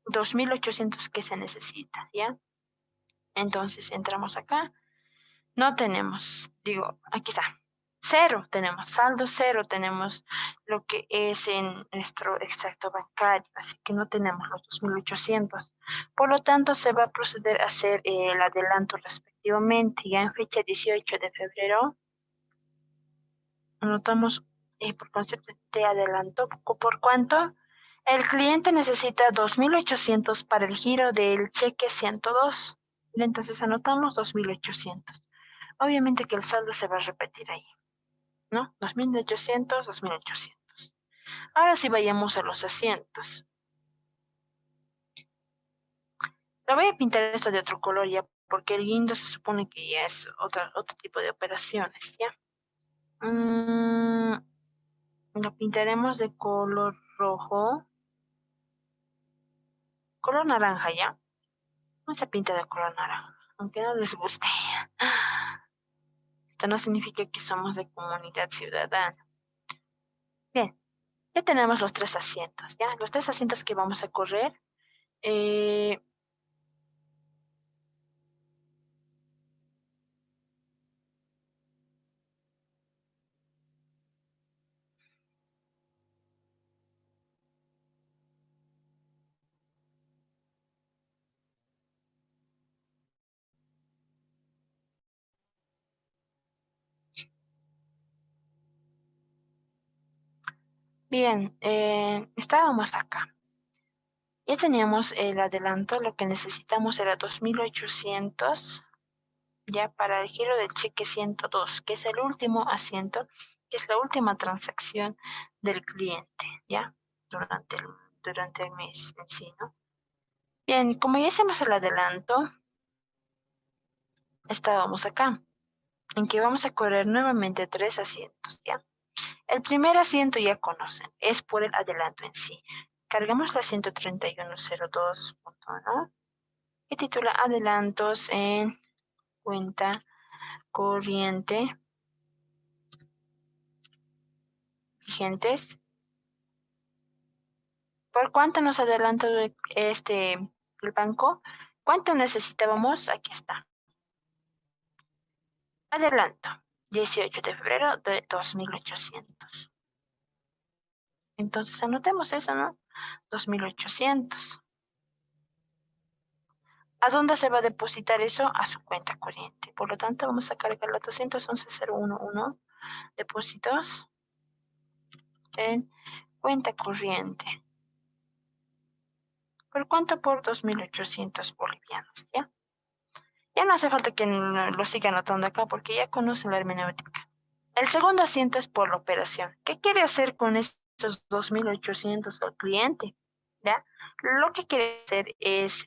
2800 que se necesita, ¿ya? Entonces entramos acá. No tenemos, digo, aquí está. Cero tenemos, saldo cero tenemos lo que es en nuestro extracto bancario, así que no tenemos los 2800. Por lo tanto, se va a proceder a hacer el adelanto respectivamente. Ya en fecha 18 de febrero, anotamos por concepto de adelanto, ¿por cuánto? El cliente necesita 2800 para el giro del cheque 102. Entonces anotamos 2800. Obviamente que el saldo se va a repetir ahí, ¿no? 2800, 2800. Ahora sí vayamos a los asientos. Le voy a pintar esto de otro color ya, porque el guindo se supone que ya es otro tipo de operaciones, ¿ya? Lo pintaremos de color rojo. Color naranja, ¿ya? No se pinta de color naranja, aunque no les guste. Esto no significa que somos de comunidad ciudadana. Bien, ya tenemos los 3 asientos, ¿ya? Los 3 asientos que vamos a correr. Eh, Bien, estábamos acá. Ya teníamos el adelanto, lo que necesitamos era 2800, ya para el giro del cheque 102, que es el último asiento, que es la última transacción del cliente, ya, durante el mes en sí, ¿no? Bien, como ya hicimos el adelanto, estábamos acá, en que vamos a correr nuevamente 3 asientos, ¿ya? El primer asiento ya conocen, es por el adelanto en sí. Cargamos la 13102.1 y titula Adelantos en cuenta corriente vigentes. ¿Por cuánto nos adelantó el banco? ¿Cuánto necesitábamos? Aquí está. Adelanto, 18 de febrero de 2800. Entonces anotemos eso, ¿no? 2800. ¿A dónde se va a depositar eso? A su cuenta corriente. Por lo tanto, vamos a cargar la 211.011 depósitos en cuenta corriente. ¿Por cuánto? Por 2800 bolivianos, ¿ya? Ya no hace falta que lo siga anotando acá porque ya conocen la hermenéutica. El segundo asiento es por la operación. ¿Qué quiere hacer con estos 2.800 al cliente? ¿Ya? Lo que quiere hacer es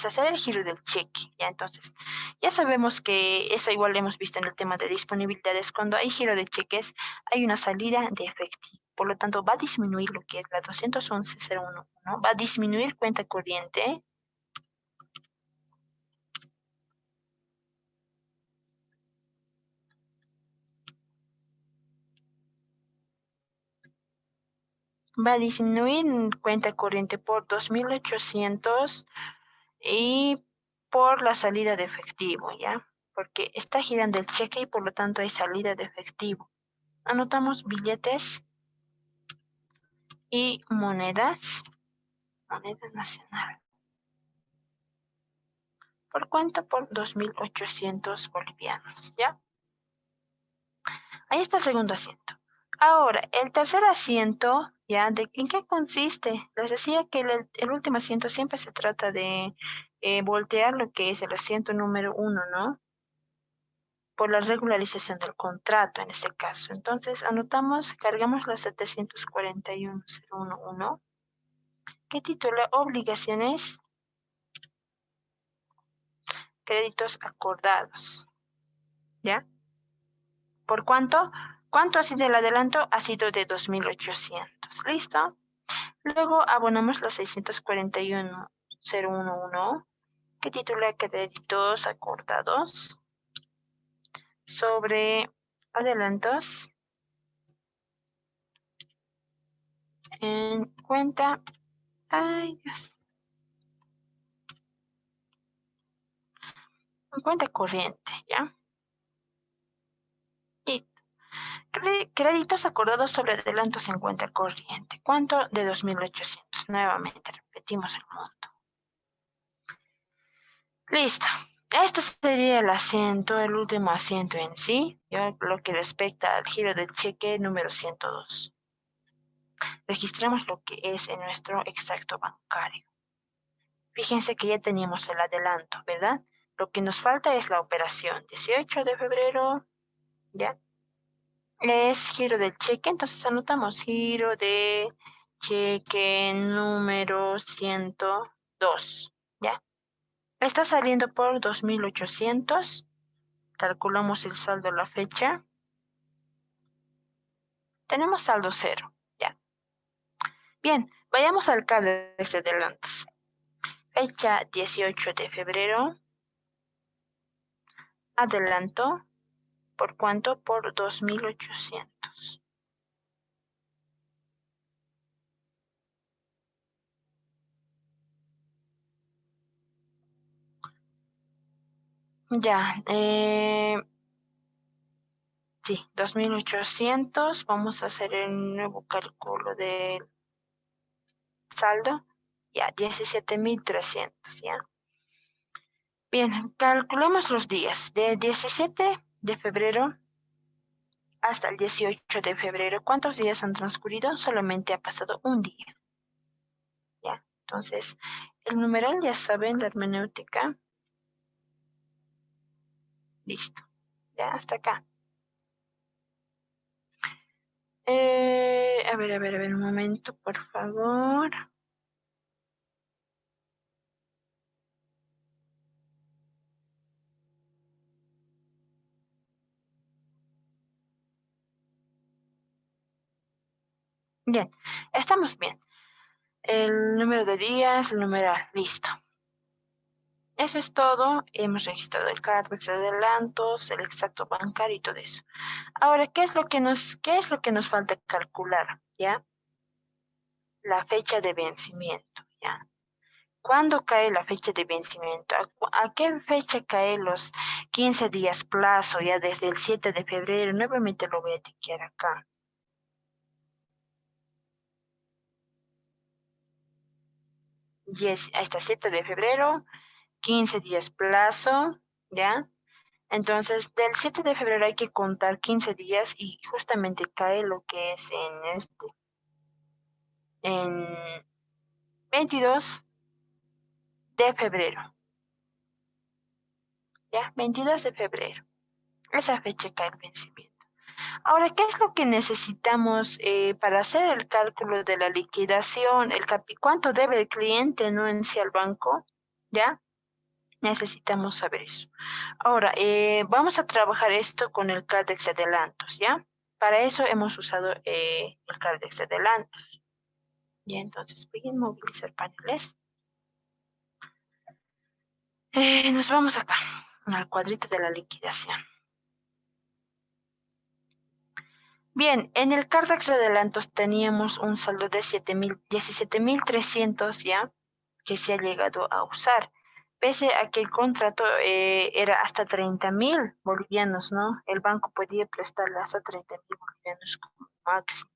hacer el giro del cheque, ¿ya? Entonces, ya sabemos que eso igual lo hemos visto en el tema de disponibilidades. Cuando hay giro de cheques, hay una salida de efectivo. Por lo tanto, va a disminuir lo que es la 211.011, ¿no? Va a disminuir cuenta corriente. Va a disminuir cuenta corriente por 2.800 y por la salida de efectivo, ¿ya? Porque está girando el cheque y por lo tanto hay salida de efectivo. Anotamos billetes y monedas, moneda nacional. ¿Por cuánto? Por 2.800 bolivianos, ¿ya? Ahí está el segundo asiento. Ahora, el tercer asiento, ¿ya? ¿En qué consiste? Les decía que el último asiento siempre se trata de voltear lo que es el asiento número 1, ¿no? Por la regularización del contrato en este caso. Entonces, anotamos, cargamos los 741.011, que titula Obligaciones, créditos acordados, ¿ya? ¿Por cuánto? ¿Cuánto ha sido el adelanto? Ha sido de 2.800. ¿Listo? Luego abonamos los 641.011, que titula Créditos acordados sobre adelantos en cuenta. Ay, Dios. En cuenta corriente, ¿ya? Y créditos acordados sobre adelantos en cuenta corriente. ¿Cuánto? De 2.800. Nuevamente repetimos el monto. Listo. Este sería el asiento, el último asiento en sí, ¿ya? Lo que respecta al giro del cheque número 102. Registramos lo que es en nuestro extracto bancario. Fíjense que ya teníamos el adelanto, ¿verdad? Lo que nos falta es la operación. 18 de febrero, ¿ya? Es giro del cheque, entonces anotamos giro de cheque número 102, ¿ya? Está saliendo por 2.800. Calculamos el saldo a la fecha. Tenemos saldo cero, ¿ya? Bien, vayamos al cargo de adelantos. Fecha 18 de febrero. Adelanto. ¿Por cuánto? Por 2.800. Ya, sí, 2.800. Vamos a hacer el nuevo cálculo del saldo. Ya, 17.300, ¿ya? Bien, calculemos los días. De 17 de febrero hasta el 18 de febrero. ¿Cuántos días han transcurrido? Solamente ha pasado un día, ¿ya? Entonces, el numeral ya saben, la hermenéutica. Listo. Ya, hasta acá. A ver, un momento, por favor. Bien, estamos bien. El número de días, el numeral, listo. Eso es todo. Hemos registrado el cargo de adelantos, el extracto bancario y todo eso. Ahora, qué es lo que nos falta calcular? ¿Ya? La fecha de vencimiento, ¿ya? ¿Cuándo cae la fecha de vencimiento? ¿A qué fecha caen los 15 días plazo? Ya desde el 7 de febrero. Nuevamente lo voy a tiquear acá. Hasta 7 de febrero, 15 días plazo, ¿ya? Entonces, del 7 de febrero hay que contar 15 días y justamente cae lo que es en 22 de febrero. ¿Ya? 22 de febrero. Esa fecha cae el vencimiento. Ahora, ¿qué es lo que necesitamos para hacer el cálculo de la liquidación? ¿Cuánto debe el cliente, no en sí al banco? ¿Ya? Necesitamos saber eso. Ahora, vamos a trabajar esto con el Cardex de adelantos, ¿ya? Para eso hemos usado el Cardex de adelantos. Ya, entonces voy a inmovilizar paneles. Nos vamos acá, al cuadrito de la liquidación. Bien, en el Cardex de adelantos teníamos un saldo de 17.300 ya, que se ha llegado a usar, pese a que el contrato era hasta 30.000 bolivianos, ¿no? El banco podía prestarle hasta 30.000 bolivianos como máximo.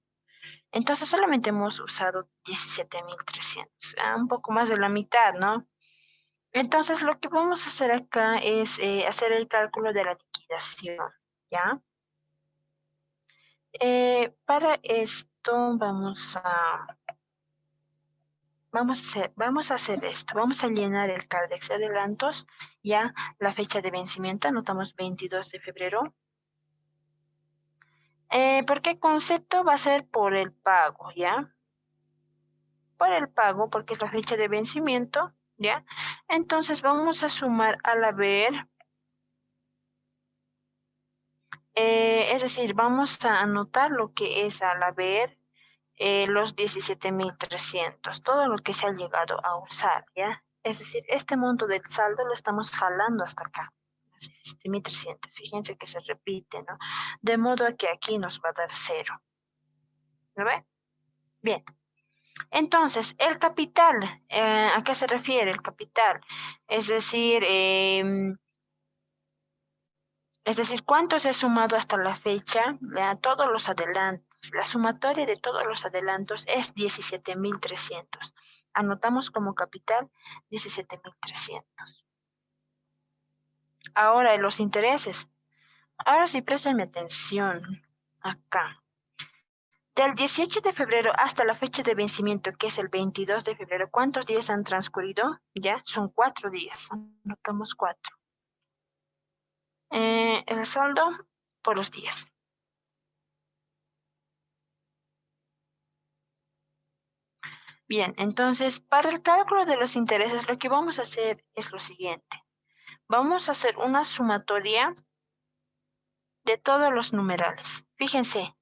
Entonces solamente hemos usado 17.300, un poco más de la mitad, ¿no? Entonces lo que vamos a hacer acá es hacer el cálculo de la liquidación, ¿ya? Para esto vamos a hacer esto. Vamos a llenar el Cardex de adelantos, ya la fecha de vencimiento, anotamos 22 de febrero. ¿Por qué concepto? Va a ser por el pago, ¿ya? Por el pago, porque es la fecha de vencimiento, ¿ya? Entonces vamos a sumar al haber, es decir, vamos a anotar lo que es al haber los 17.300, todo lo que se ha llegado a usar, ¿ya? Es decir, este monto del saldo lo estamos jalando hasta acá, 17.300, fíjense que se repite, ¿no? De modo a que aquí nos va a dar 0, ¿lo ve? Bien, entonces, el capital, ¿a qué se refiere el capital? Es decir, ¿cuánto se ha sumado hasta la fecha? Todos los adelantos. La sumatoria de todos los adelantos es 17.300. Anotamos como capital 17.300. Ahora, los intereses. Ahora sí, préstenme atención acá. Del 18 de febrero hasta la fecha de vencimiento, que es el 22 de febrero, ¿cuántos días han transcurrido? Ya, son 4 días. Anotamos 4. El saldo por los días. Bien, entonces, para el cálculo de los intereses, lo que vamos a hacer es lo siguiente. Vamos a hacer una sumatoria de todos los numerales. Fíjense,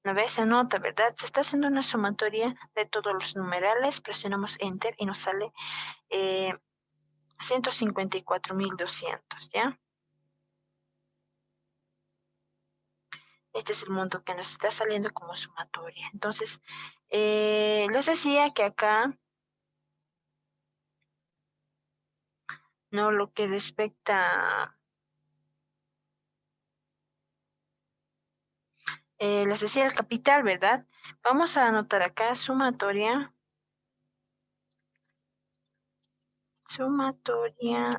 ¿no ves? Se nota, ¿verdad? Se está haciendo una sumatoria de todos los numerales. Presionamos Enter y nos sale 154.200, ¿ya? Este es el monto que nos está saliendo como sumatoria. Entonces, les decía que acá, no lo que respecta, les decía el capital, ¿verdad? Vamos a anotar acá sumatoria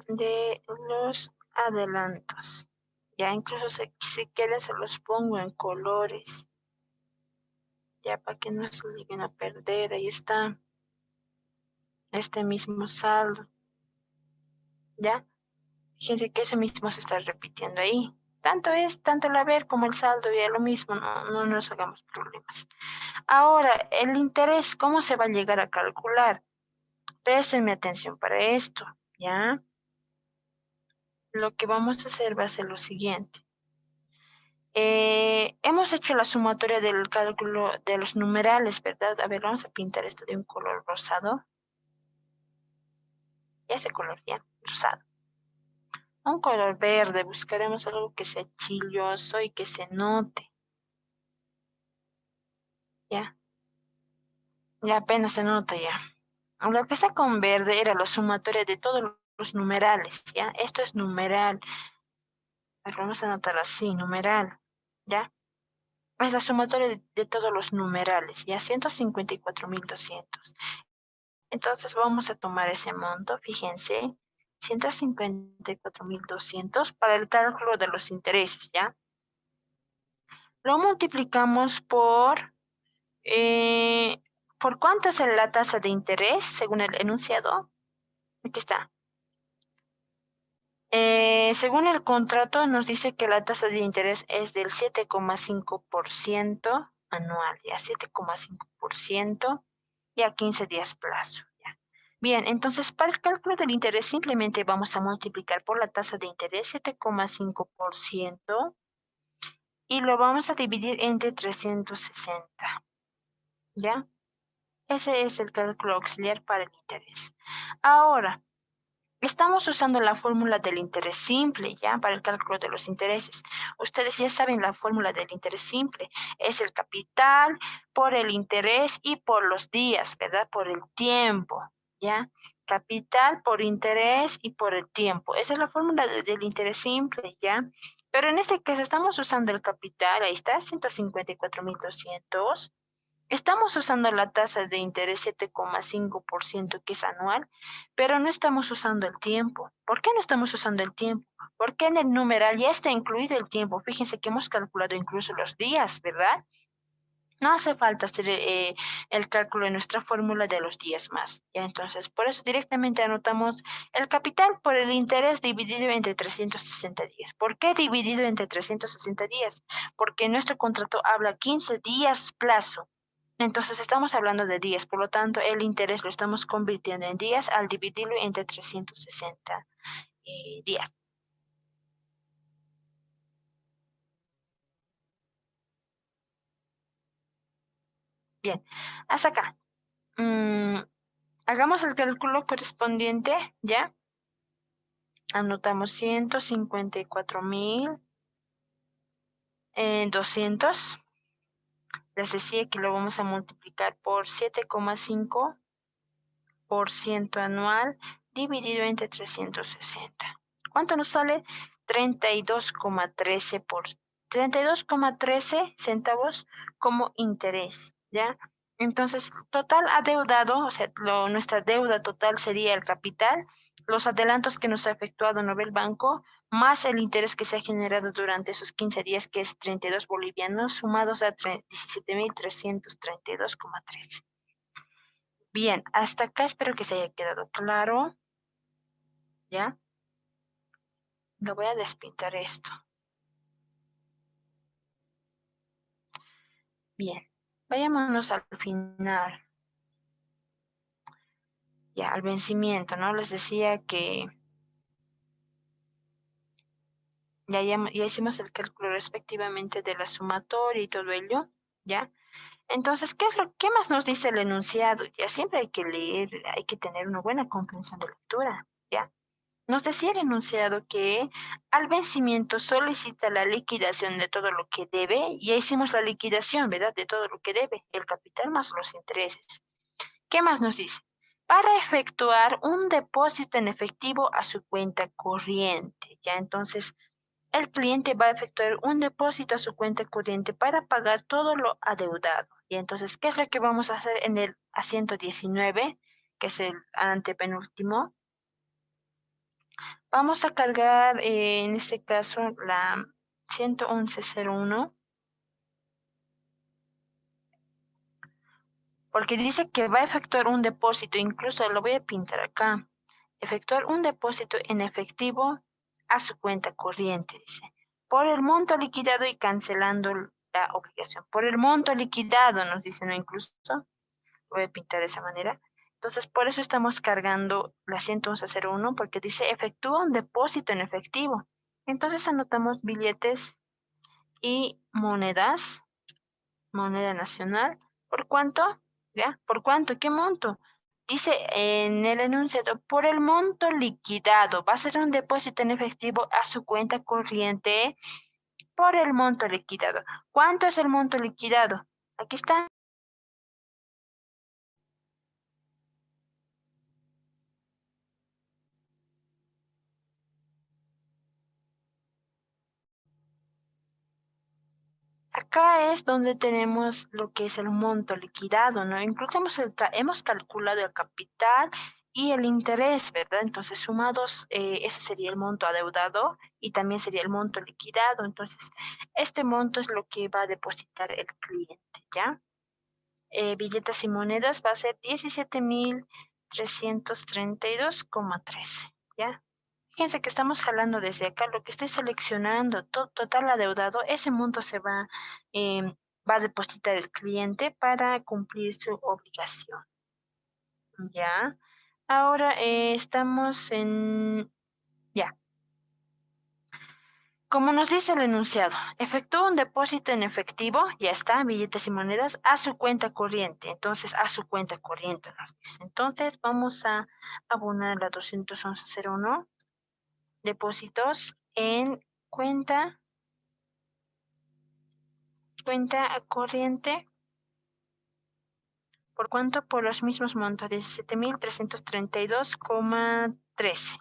de los adelantos. Ya incluso si quieren se los pongo en colores. Ya para que no se lleguen a perder. Ahí está. Este mismo saldo. ¿Ya? Fíjense que eso mismo se está repitiendo ahí. Tanto el haber como el saldo, ya lo mismo, no nos hagamos problemas. Ahora, el interés, ¿cómo se va a llegar a calcular? Préstenme atención para esto, ¿ya? Lo que vamos a hacer va a ser lo siguiente. Hemos hecho la sumatoria del cálculo de los numerales, ¿verdad? A ver, vamos a pintar esto de un color rosado. Ese color, ya, rosado. Un color verde, buscaremos algo que sea chilloso y que se note. Ya, ya apenas se nota ya. Lo que está con verde era la sumatoria de todos los numerales, ¿ya? Esto es numeral. Vamos a anotar así, numeral, ¿ya? Es la sumatoria de todos los numerales, ¿ya? 154.200. Entonces vamos a tomar ese monto, fíjense, 154.200 para el cálculo de los intereses, ¿ya? Lo multiplicamos ¿por cuánto es la tasa de interés según el enunciado? Aquí está. Según el contrato, nos dice que la tasa de interés es del 7,5% anual, ya 7,5% y a 15 días plazo. Ya. Bien, entonces para el cálculo del interés simplemente vamos a multiplicar por la tasa de interés 7,5% y lo vamos a dividir entre 360. ¿Ya? Ese es el cálculo auxiliar para el interés. Ahora, estamos usando la fórmula del interés simple, ¿ya? Para el cálculo de los intereses. Ustedes ya saben la fórmula del interés simple. Es el capital por el interés y por los días, ¿verdad? Por el tiempo, ¿ya? Capital por interés y por el tiempo. Esa es la fórmula del interés simple, ¿ya? Pero en este caso estamos usando el capital, ahí está, 154.200. Estamos usando la tasa de interés 7,5% que es anual, pero no estamos usando el tiempo. ¿Por qué no estamos usando el tiempo? Porque en el numeral ya está incluido el tiempo. Fíjense que hemos calculado incluso los días, ¿verdad? No hace falta hacer el cálculo de nuestra fórmula de los días más. ¿Ya? Entonces, por eso directamente anotamos el capital por el interés dividido entre 360 días. ¿Por qué dividido entre 360 días? Porque nuestro contrato habla 15 días plazo. Entonces estamos hablando de días, por lo tanto el interés lo estamos convirtiendo en días al dividirlo entre 360 días. Bien, hasta acá. Hagamos el cálculo correspondiente, ¿ya? Anotamos 154.200. Les decía que lo vamos a multiplicar por 7,5% anual dividido entre 360. ¿Cuánto nos sale? 32,13 centavos como interés, ¿ya? Entonces, total adeudado, o sea, nuestra deuda total sería el capital, los adelantos que nos ha efectuado ¿no ve? El banco, más el interés que se ha generado durante esos 15 días, que es 32 bolivianos, sumados a 17.332,13. Bien, hasta acá espero que se haya quedado claro, ¿ya? Lo voy a despintar esto. Bien, vayámonos al final, ya, al vencimiento, ¿no? Les decía que ya hicimos el cálculo respectivamente de la sumatoria y todo ello, ¿ya? Entonces, ¿qué más nos dice el enunciado? Ya siempre hay que leer, hay que tener una buena comprensión de lectura, ¿ya? Nos decía el enunciado que al vencimiento solicita la liquidación de todo lo que debe, y ya hicimos la liquidación, ¿verdad? De todo lo que debe, el capital más los intereses. ¿Qué más nos dice? Para efectuar un depósito en efectivo a su cuenta corriente, ¿ya? Entonces, el cliente va a efectuar un depósito a su cuenta corriente para pagar todo lo adeudado. Y entonces, ¿qué es lo que vamos a hacer en el asiento 19, que es el antepenúltimo? Vamos a cargar, en este caso, la 111.01, porque dice que va a efectuar un depósito, incluso lo voy a pintar acá, efectuar un depósito en efectivo a su cuenta corriente, dice, por el monto liquidado y cancelando la obligación. Por el monto liquidado, nos dice, ¿no? Incluso, lo voy a pintar de esa manera. Entonces, por eso estamos cargando la 111.01, porque dice efectúa un depósito en efectivo. Entonces anotamos billetes y monedas, moneda nacional. ¿Por cuánto? ¿Ya? ¿Por cuánto? ¿Qué monto? Dice en el enunciado, por el monto liquidado, va a ser un depósito en efectivo a su cuenta corriente por el monto liquidado. ¿Cuánto es el monto liquidado? Aquí está. Acá es donde tenemos lo que es el monto liquidado, ¿no? Incluso hemos calculado el capital y el interés, ¿verdad? Entonces, sumados, ese sería el monto adeudado y también sería el monto liquidado. Entonces, este monto es lo que va a depositar el cliente, ¿ya? Billetes y monedas va a ser 332,13, ¿ya? Fíjense que estamos jalando desde acá, lo que estoy seleccionando, total adeudado, ese monto se va a depositar el cliente para cumplir su obligación, ¿ya? Ahora estamos en, ya. Como nos dice el enunciado, efectúa un depósito en efectivo, ya está, billetes y monedas, a su cuenta corriente. Entonces, a su cuenta corriente nos dice. Entonces, vamos a abonar la 211.01, depósitos en cuenta corriente. ¿Por cuánto? Por los mismos montos, 17.332,13.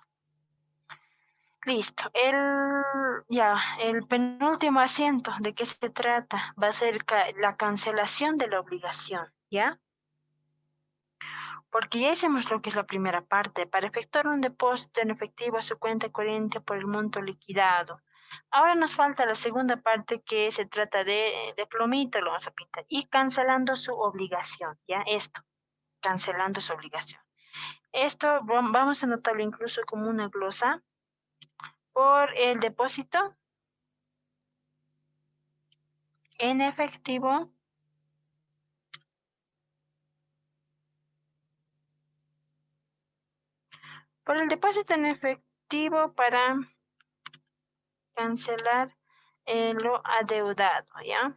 Listo. El penúltimo asiento, ¿de qué se trata? Va a ser la cancelación de la obligación, ¿ya? Porque ya hicimos lo que es la primera parte, para efectuar un depósito en efectivo a su cuenta corriente por el monto liquidado. Ahora nos falta la segunda parte, que se trata de plomito, lo vamos a pintar, y cancelando su obligación, ¿ya? Esto, cancelando su obligación. Esto vamos a anotarlo incluso como una glosa. Por el depósito en efectivo para cancelar lo adeudado, ¿ya?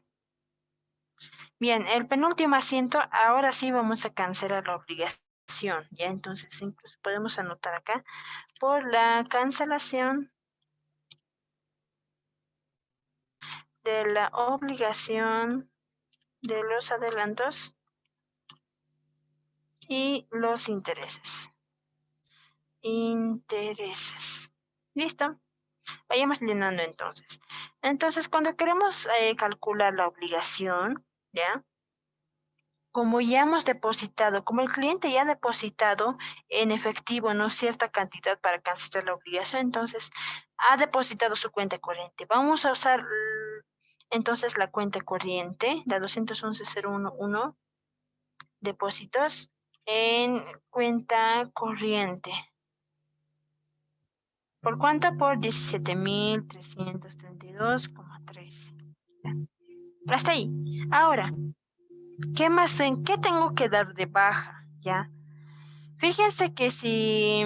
Bien, el penúltimo asiento, ahora sí vamos a cancelar la obligación, ¿ya? Entonces, incluso podemos anotar acá, por la cancelación de la obligación de los adelantos y los intereses. ¿Listo? Vayamos llenando entonces. Entonces, cuando queremos calcular la obligación, ¿ya? Como ya hemos depositado, como el cliente ya ha depositado en efectivo, ¿no?, cierta cantidad para cancelar la obligación, entonces ha depositado su cuenta corriente. Vamos a usar entonces la cuenta corriente, la 211.011, depósitos en cuenta corriente. ¿Por cuánto? Por 17.332,13. Hasta ahí. Ahora, ¿qué más? ¿En qué tengo que dar de baja? ¿Ya? Fíjense que si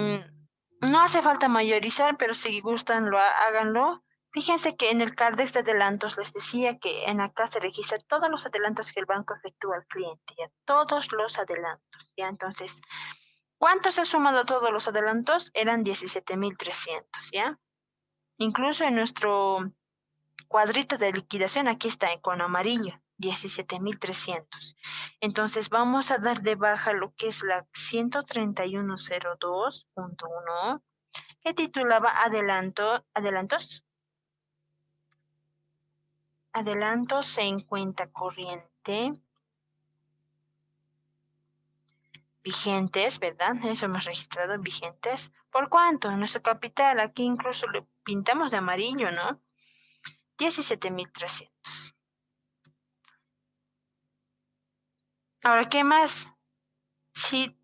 no hace falta mayorizar, pero si gustan, háganlo. Fíjense que en el Cardex de adelantos les decía que en acá se registran todos los adelantos que el banco efectúa al cliente, ya, todos los adelantos, ya. Entonces, ¿cuánto se ha sumado a todos los adelantos? Eran 17.300, ya. Incluso en nuestro cuadrito de liquidación, aquí está con amarillo, 17.300. Entonces vamos a dar de baja lo que es la 131.02.1, que titulaba adelantos en cuenta corriente vigentes, ¿verdad? Eso hemos registrado, vigentes. ¿Por cuánto? Nuestro capital, aquí incluso le pintamos de amarillo, ¿no? 17.300. Ahora, ¿qué más? Si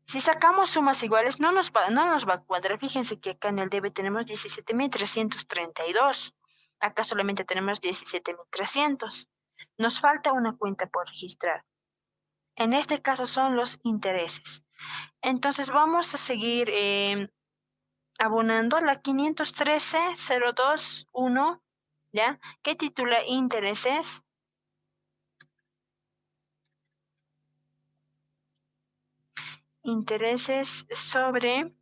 sacamos sumas iguales, no nos va a cuadrar. Fíjense que acá en el debe tenemos 17.332. Acá solamente tenemos 17.300. Nos falta una cuenta por registrar. En este caso son los intereses. Entonces vamos a seguir abonando la 513.021, ¿ya? Que titula intereses. Intereses sobre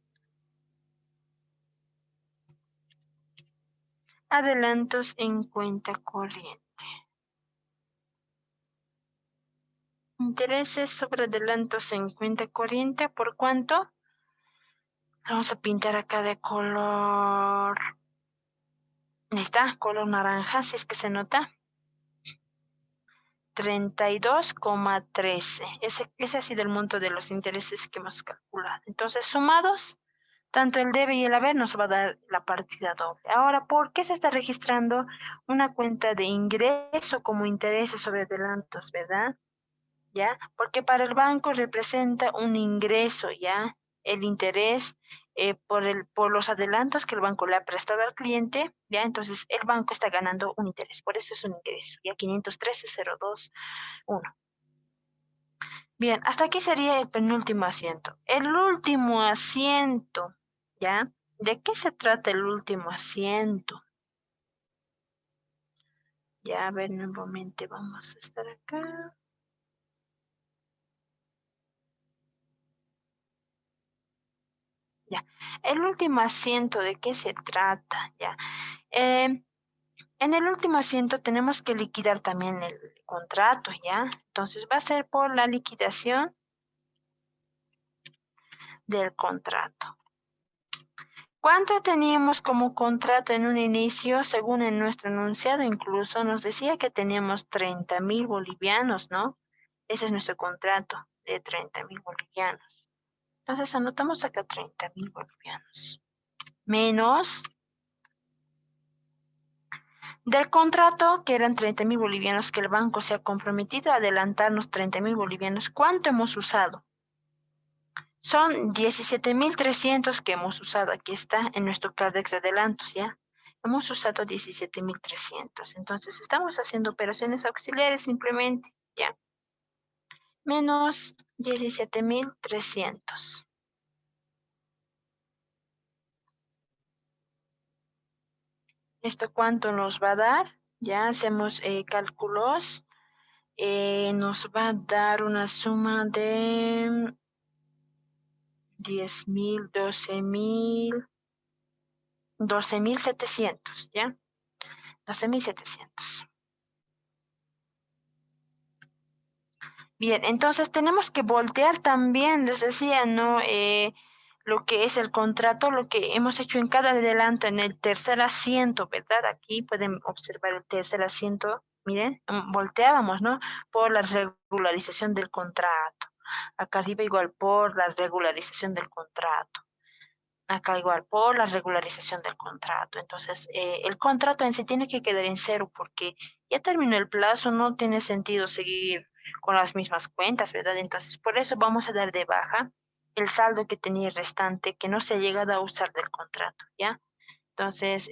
adelantos en cuenta corriente. Intereses sobre adelantos en cuenta corriente, ¿por cuánto? Vamos a pintar acá de color, ahí está, color naranja, si es que se nota. 32,13. Ese ha sido el monto de los intereses que hemos calculado. Entonces, sumados, tanto el debe y el haber nos va a dar la partida doble. Ahora, ¿por qué se está registrando una cuenta de ingreso como intereses sobre adelantos, verdad? ¿ya? Porque para el banco representa un ingreso, ¿ya? El interés por los adelantos que el banco le ha prestado al cliente, ¿ya? Entonces el banco está ganando un interés, por eso es un ingreso, ¿ya? 513.021. Bien, hasta aquí sería el penúltimo asiento. El último asiento, ¿ya? ¿De qué se trata el último asiento? Ya, a ver, nuevamente vamos a estar acá. Ya, el último asiento, ¿de qué se trata? Ya, en el último asiento tenemos que liquidar también el contrato, ¿ya? Entonces va a ser por la liquidación del contrato. ¿Cuánto teníamos como contrato en un inicio? Según en nuestro enunciado, incluso nos decía que teníamos 30.000 bolivianos, ¿no? Ese es nuestro contrato de 30.000 bolivianos. Entonces anotamos acá 30.000 bolivianos. Menos del contrato, que eran 30.000 bolivianos, que el banco se ha comprometido a adelantarnos 30.000 bolivianos. ¿Cuánto hemos usado? Son 17.300 que hemos usado. Aquí está en nuestro Cardex de adelantos, ¿ya? Hemos usado 17.300. Entonces, estamos haciendo operaciones auxiliares simplemente, ¿ya? Menos 17.300. ¿Esto cuánto nos va a dar? Ya hacemos cálculos. Nos va a dar una suma de 10.000, 12.700, ¿ya? 12.700. Bien, entonces tenemos que voltear también, les decía, ¿no? Lo que es el contrato, lo que hemos hecho en cada adelanto, en el tercer asiento, ¿verdad? Aquí pueden observar el tercer asiento, miren, volteábamos, ¿no? Por la regularización del contrato. Acá arriba igual por la regularización del contrato. Acá igual por la regularización del contrato. Entonces, el contrato en sí tiene que quedar en cero porque ya terminó el plazo, no tiene sentido seguir con las mismas cuentas, ¿verdad? Entonces, por eso vamos a dar de baja el saldo que tenía restante que no se ha llegado a usar del contrato, ¿ya? Entonces,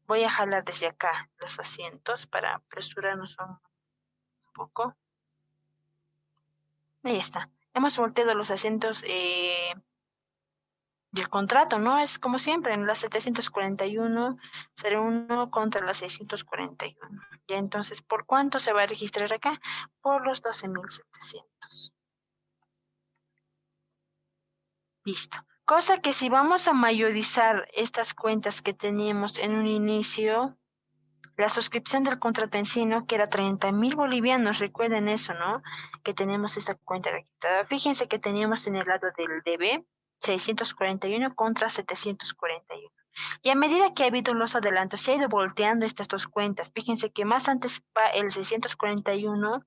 voy a jalar desde acá los asientos para apresurarnos un poco. Ahí está. Hemos volteado los asientos del contrato, ¿no? Es como siempre, en la 741.01 contra la 641. Ya entonces, ¿por cuánto se va a registrar acá? Por los 12.700. Listo. Cosa que si vamos a mayorizar estas cuentas que teníamos en un inicio, la suscripción del contrato en sí, ¿no? Que era 30.000 bolivianos, recuerden eso, ¿no? Que tenemos esta cuenta registrada. Fíjense que teníamos en el lado del DB 641 contra 741. Y a medida que ha habido los adelantos, se ha ido volteando estas dos cuentas. Fíjense que más antes va el 641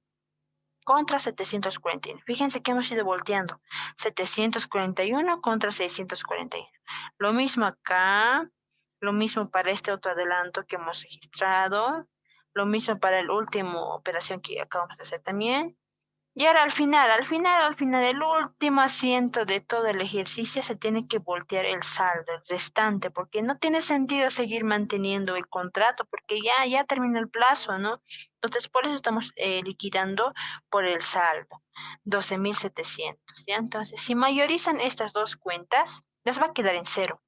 contra 741. Fíjense que hemos ido volteando. 741 contra 641. Lo mismo acá, lo mismo para este otro adelanto que hemos registrado, lo mismo para el último operación que acabamos de hacer también. Y ahora al final, el último asiento de todo el ejercicio se tiene que voltear el saldo, el restante, porque no tiene sentido seguir manteniendo el contrato, porque ya terminó el plazo, ¿no? Entonces, por eso estamos liquidando por el saldo, 12.700, ¿ya? Entonces, si mayorizan estas dos cuentas, les va a quedar en cero,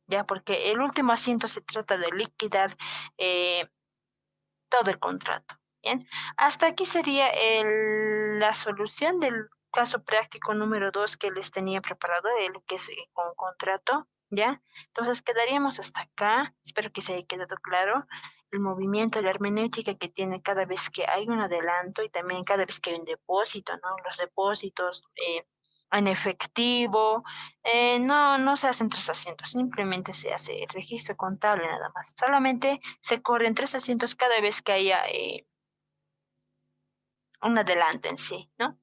¿ya? Porque el último asiento se trata de liquidar eh, todo el contrato. Bien, hasta aquí sería la solución del caso práctico número 2 que les tenía preparado, lo que es con contrato, ¿ya? Entonces quedaríamos hasta acá. Espero que se haya quedado claro el movimiento, la hermenéutica que tiene cada vez que hay un adelanto y también cada vez que hay un depósito, ¿no? Los depósitos en efectivo, no se hacen 3 asientos, simplemente se hace el registro contable nada más. Solamente se corren 3 asientos cada vez que haya un adelanto en sí, ¿no?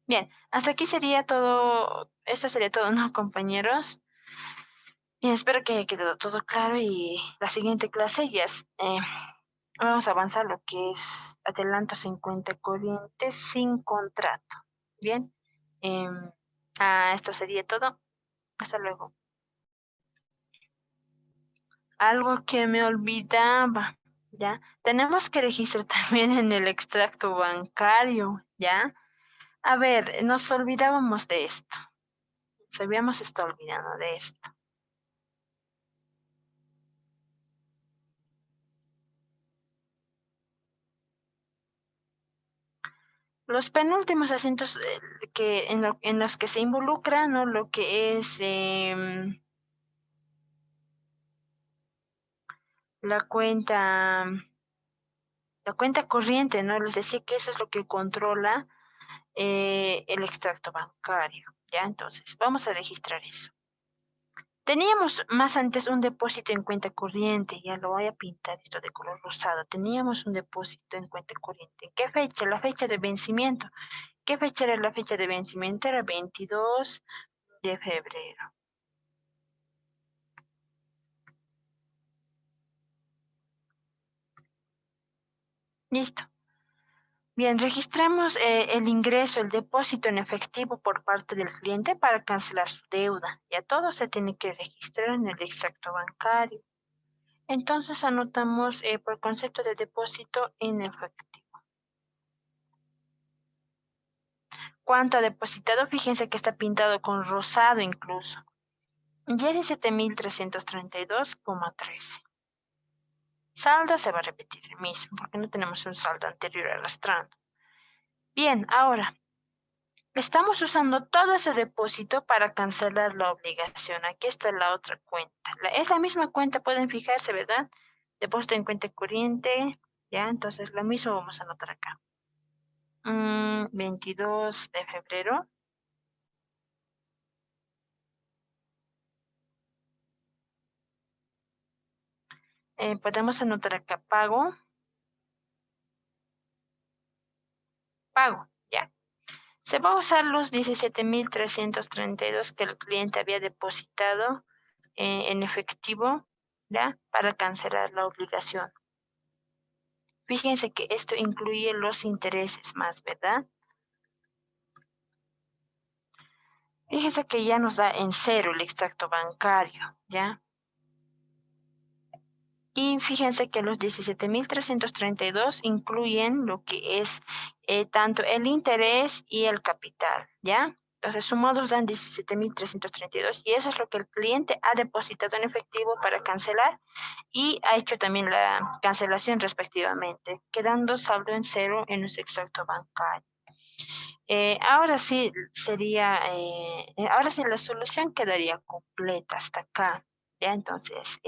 Bien, hasta aquí sería todo, esto sería todo, ¿no, compañeros? Bien, espero que haya quedado todo claro y la siguiente clase ya es Vamos a avanzar lo que es adelantos en cuenta corriente sin contrato. Bien, esto sería todo. Hasta luego. Algo que me olvidaba, ¿ya? Tenemos que registrar también en el extracto bancario, ¿ya? A ver, nos olvidábamos de esto. Nos habíamos estado olvidando de esto. Los penúltimos asientos en los que se involucra, ¿no? Lo que es la cuenta, la cuenta corriente, ¿no? Les decía que eso es lo que controla el extracto bancario, ¿ya? Entonces, vamos a registrar eso. Teníamos más antes un depósito en cuenta corriente, ya lo voy a pintar esto de color rosado. Teníamos un depósito en cuenta corriente. ¿En qué fecha? La fecha de vencimiento. ¿Qué fecha era la fecha de vencimiento? Era 22 de febrero. Listo. Bien, registramos el ingreso, el depósito en efectivo por parte del cliente para cancelar su deuda. Ya todo se tiene que registrar en el extracto bancario. Entonces anotamos por concepto de depósito en efectivo. ¿Cuánto ha depositado? Fíjense que está pintado con rosado incluso. 17.332,13. Saldo se va a repetir el mismo porque no tenemos un saldo anterior arrastrando. Bien, ahora estamos usando todo ese depósito para cancelar la obligación. Aquí está la otra cuenta. Es la misma cuenta, pueden fijarse, ¿verdad? Depósito en cuenta corriente, ¿ya? Entonces lo mismo vamos a anotar acá. 22 de febrero. Podemos anotar acá pago, ¿ya? Se va a usar los 17.332 que el cliente había depositado en efectivo, ¿ya? Para cancelar la obligación. Fíjense que esto incluye los intereses más, ¿verdad? Fíjense que ya nos da en cero el extracto bancario, ¿ya? Y fíjense que los 17.332 incluyen lo que es tanto el interés y el capital, ¿ya? Entonces sumados dan 17.332 y eso es lo que el cliente ha depositado en efectivo para cancelar y ha hecho también la cancelación respectivamente, quedando saldo en cero en nuestro extracto bancario. Ahora sí ahora sí la solución quedaría completa hasta acá, ¿ya? Entonces,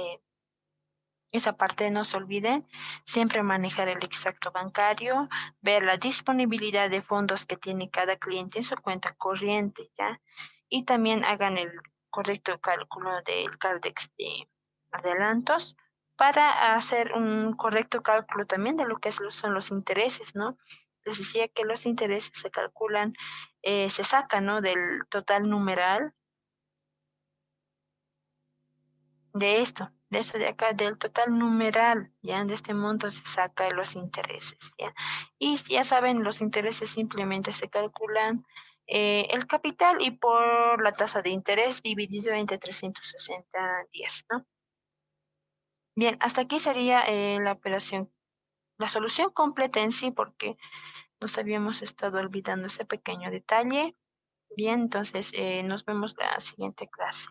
esa parte no se olviden, siempre manejar el extracto bancario, ver la disponibilidad de fondos que tiene cada cliente en su cuenta corriente, ¿ya? Y también hagan el correcto cálculo del CARDEX de adelantos para hacer un correcto cálculo también de lo que son los intereses, ¿no? Les decía que los intereses se calculan, se sacan, ¿no? Del total numeral de esto de acá, del total numeral, ya de este monto se saca los intereses, ya. Y ya saben, los intereses simplemente se calculan el capital y por la tasa de interés dividido entre 360 días, ¿no? Bien, hasta aquí sería la operación, la solución completa en sí, porque nos habíamos estado olvidando ese pequeño detalle. Bien, entonces nos vemos la siguiente clase.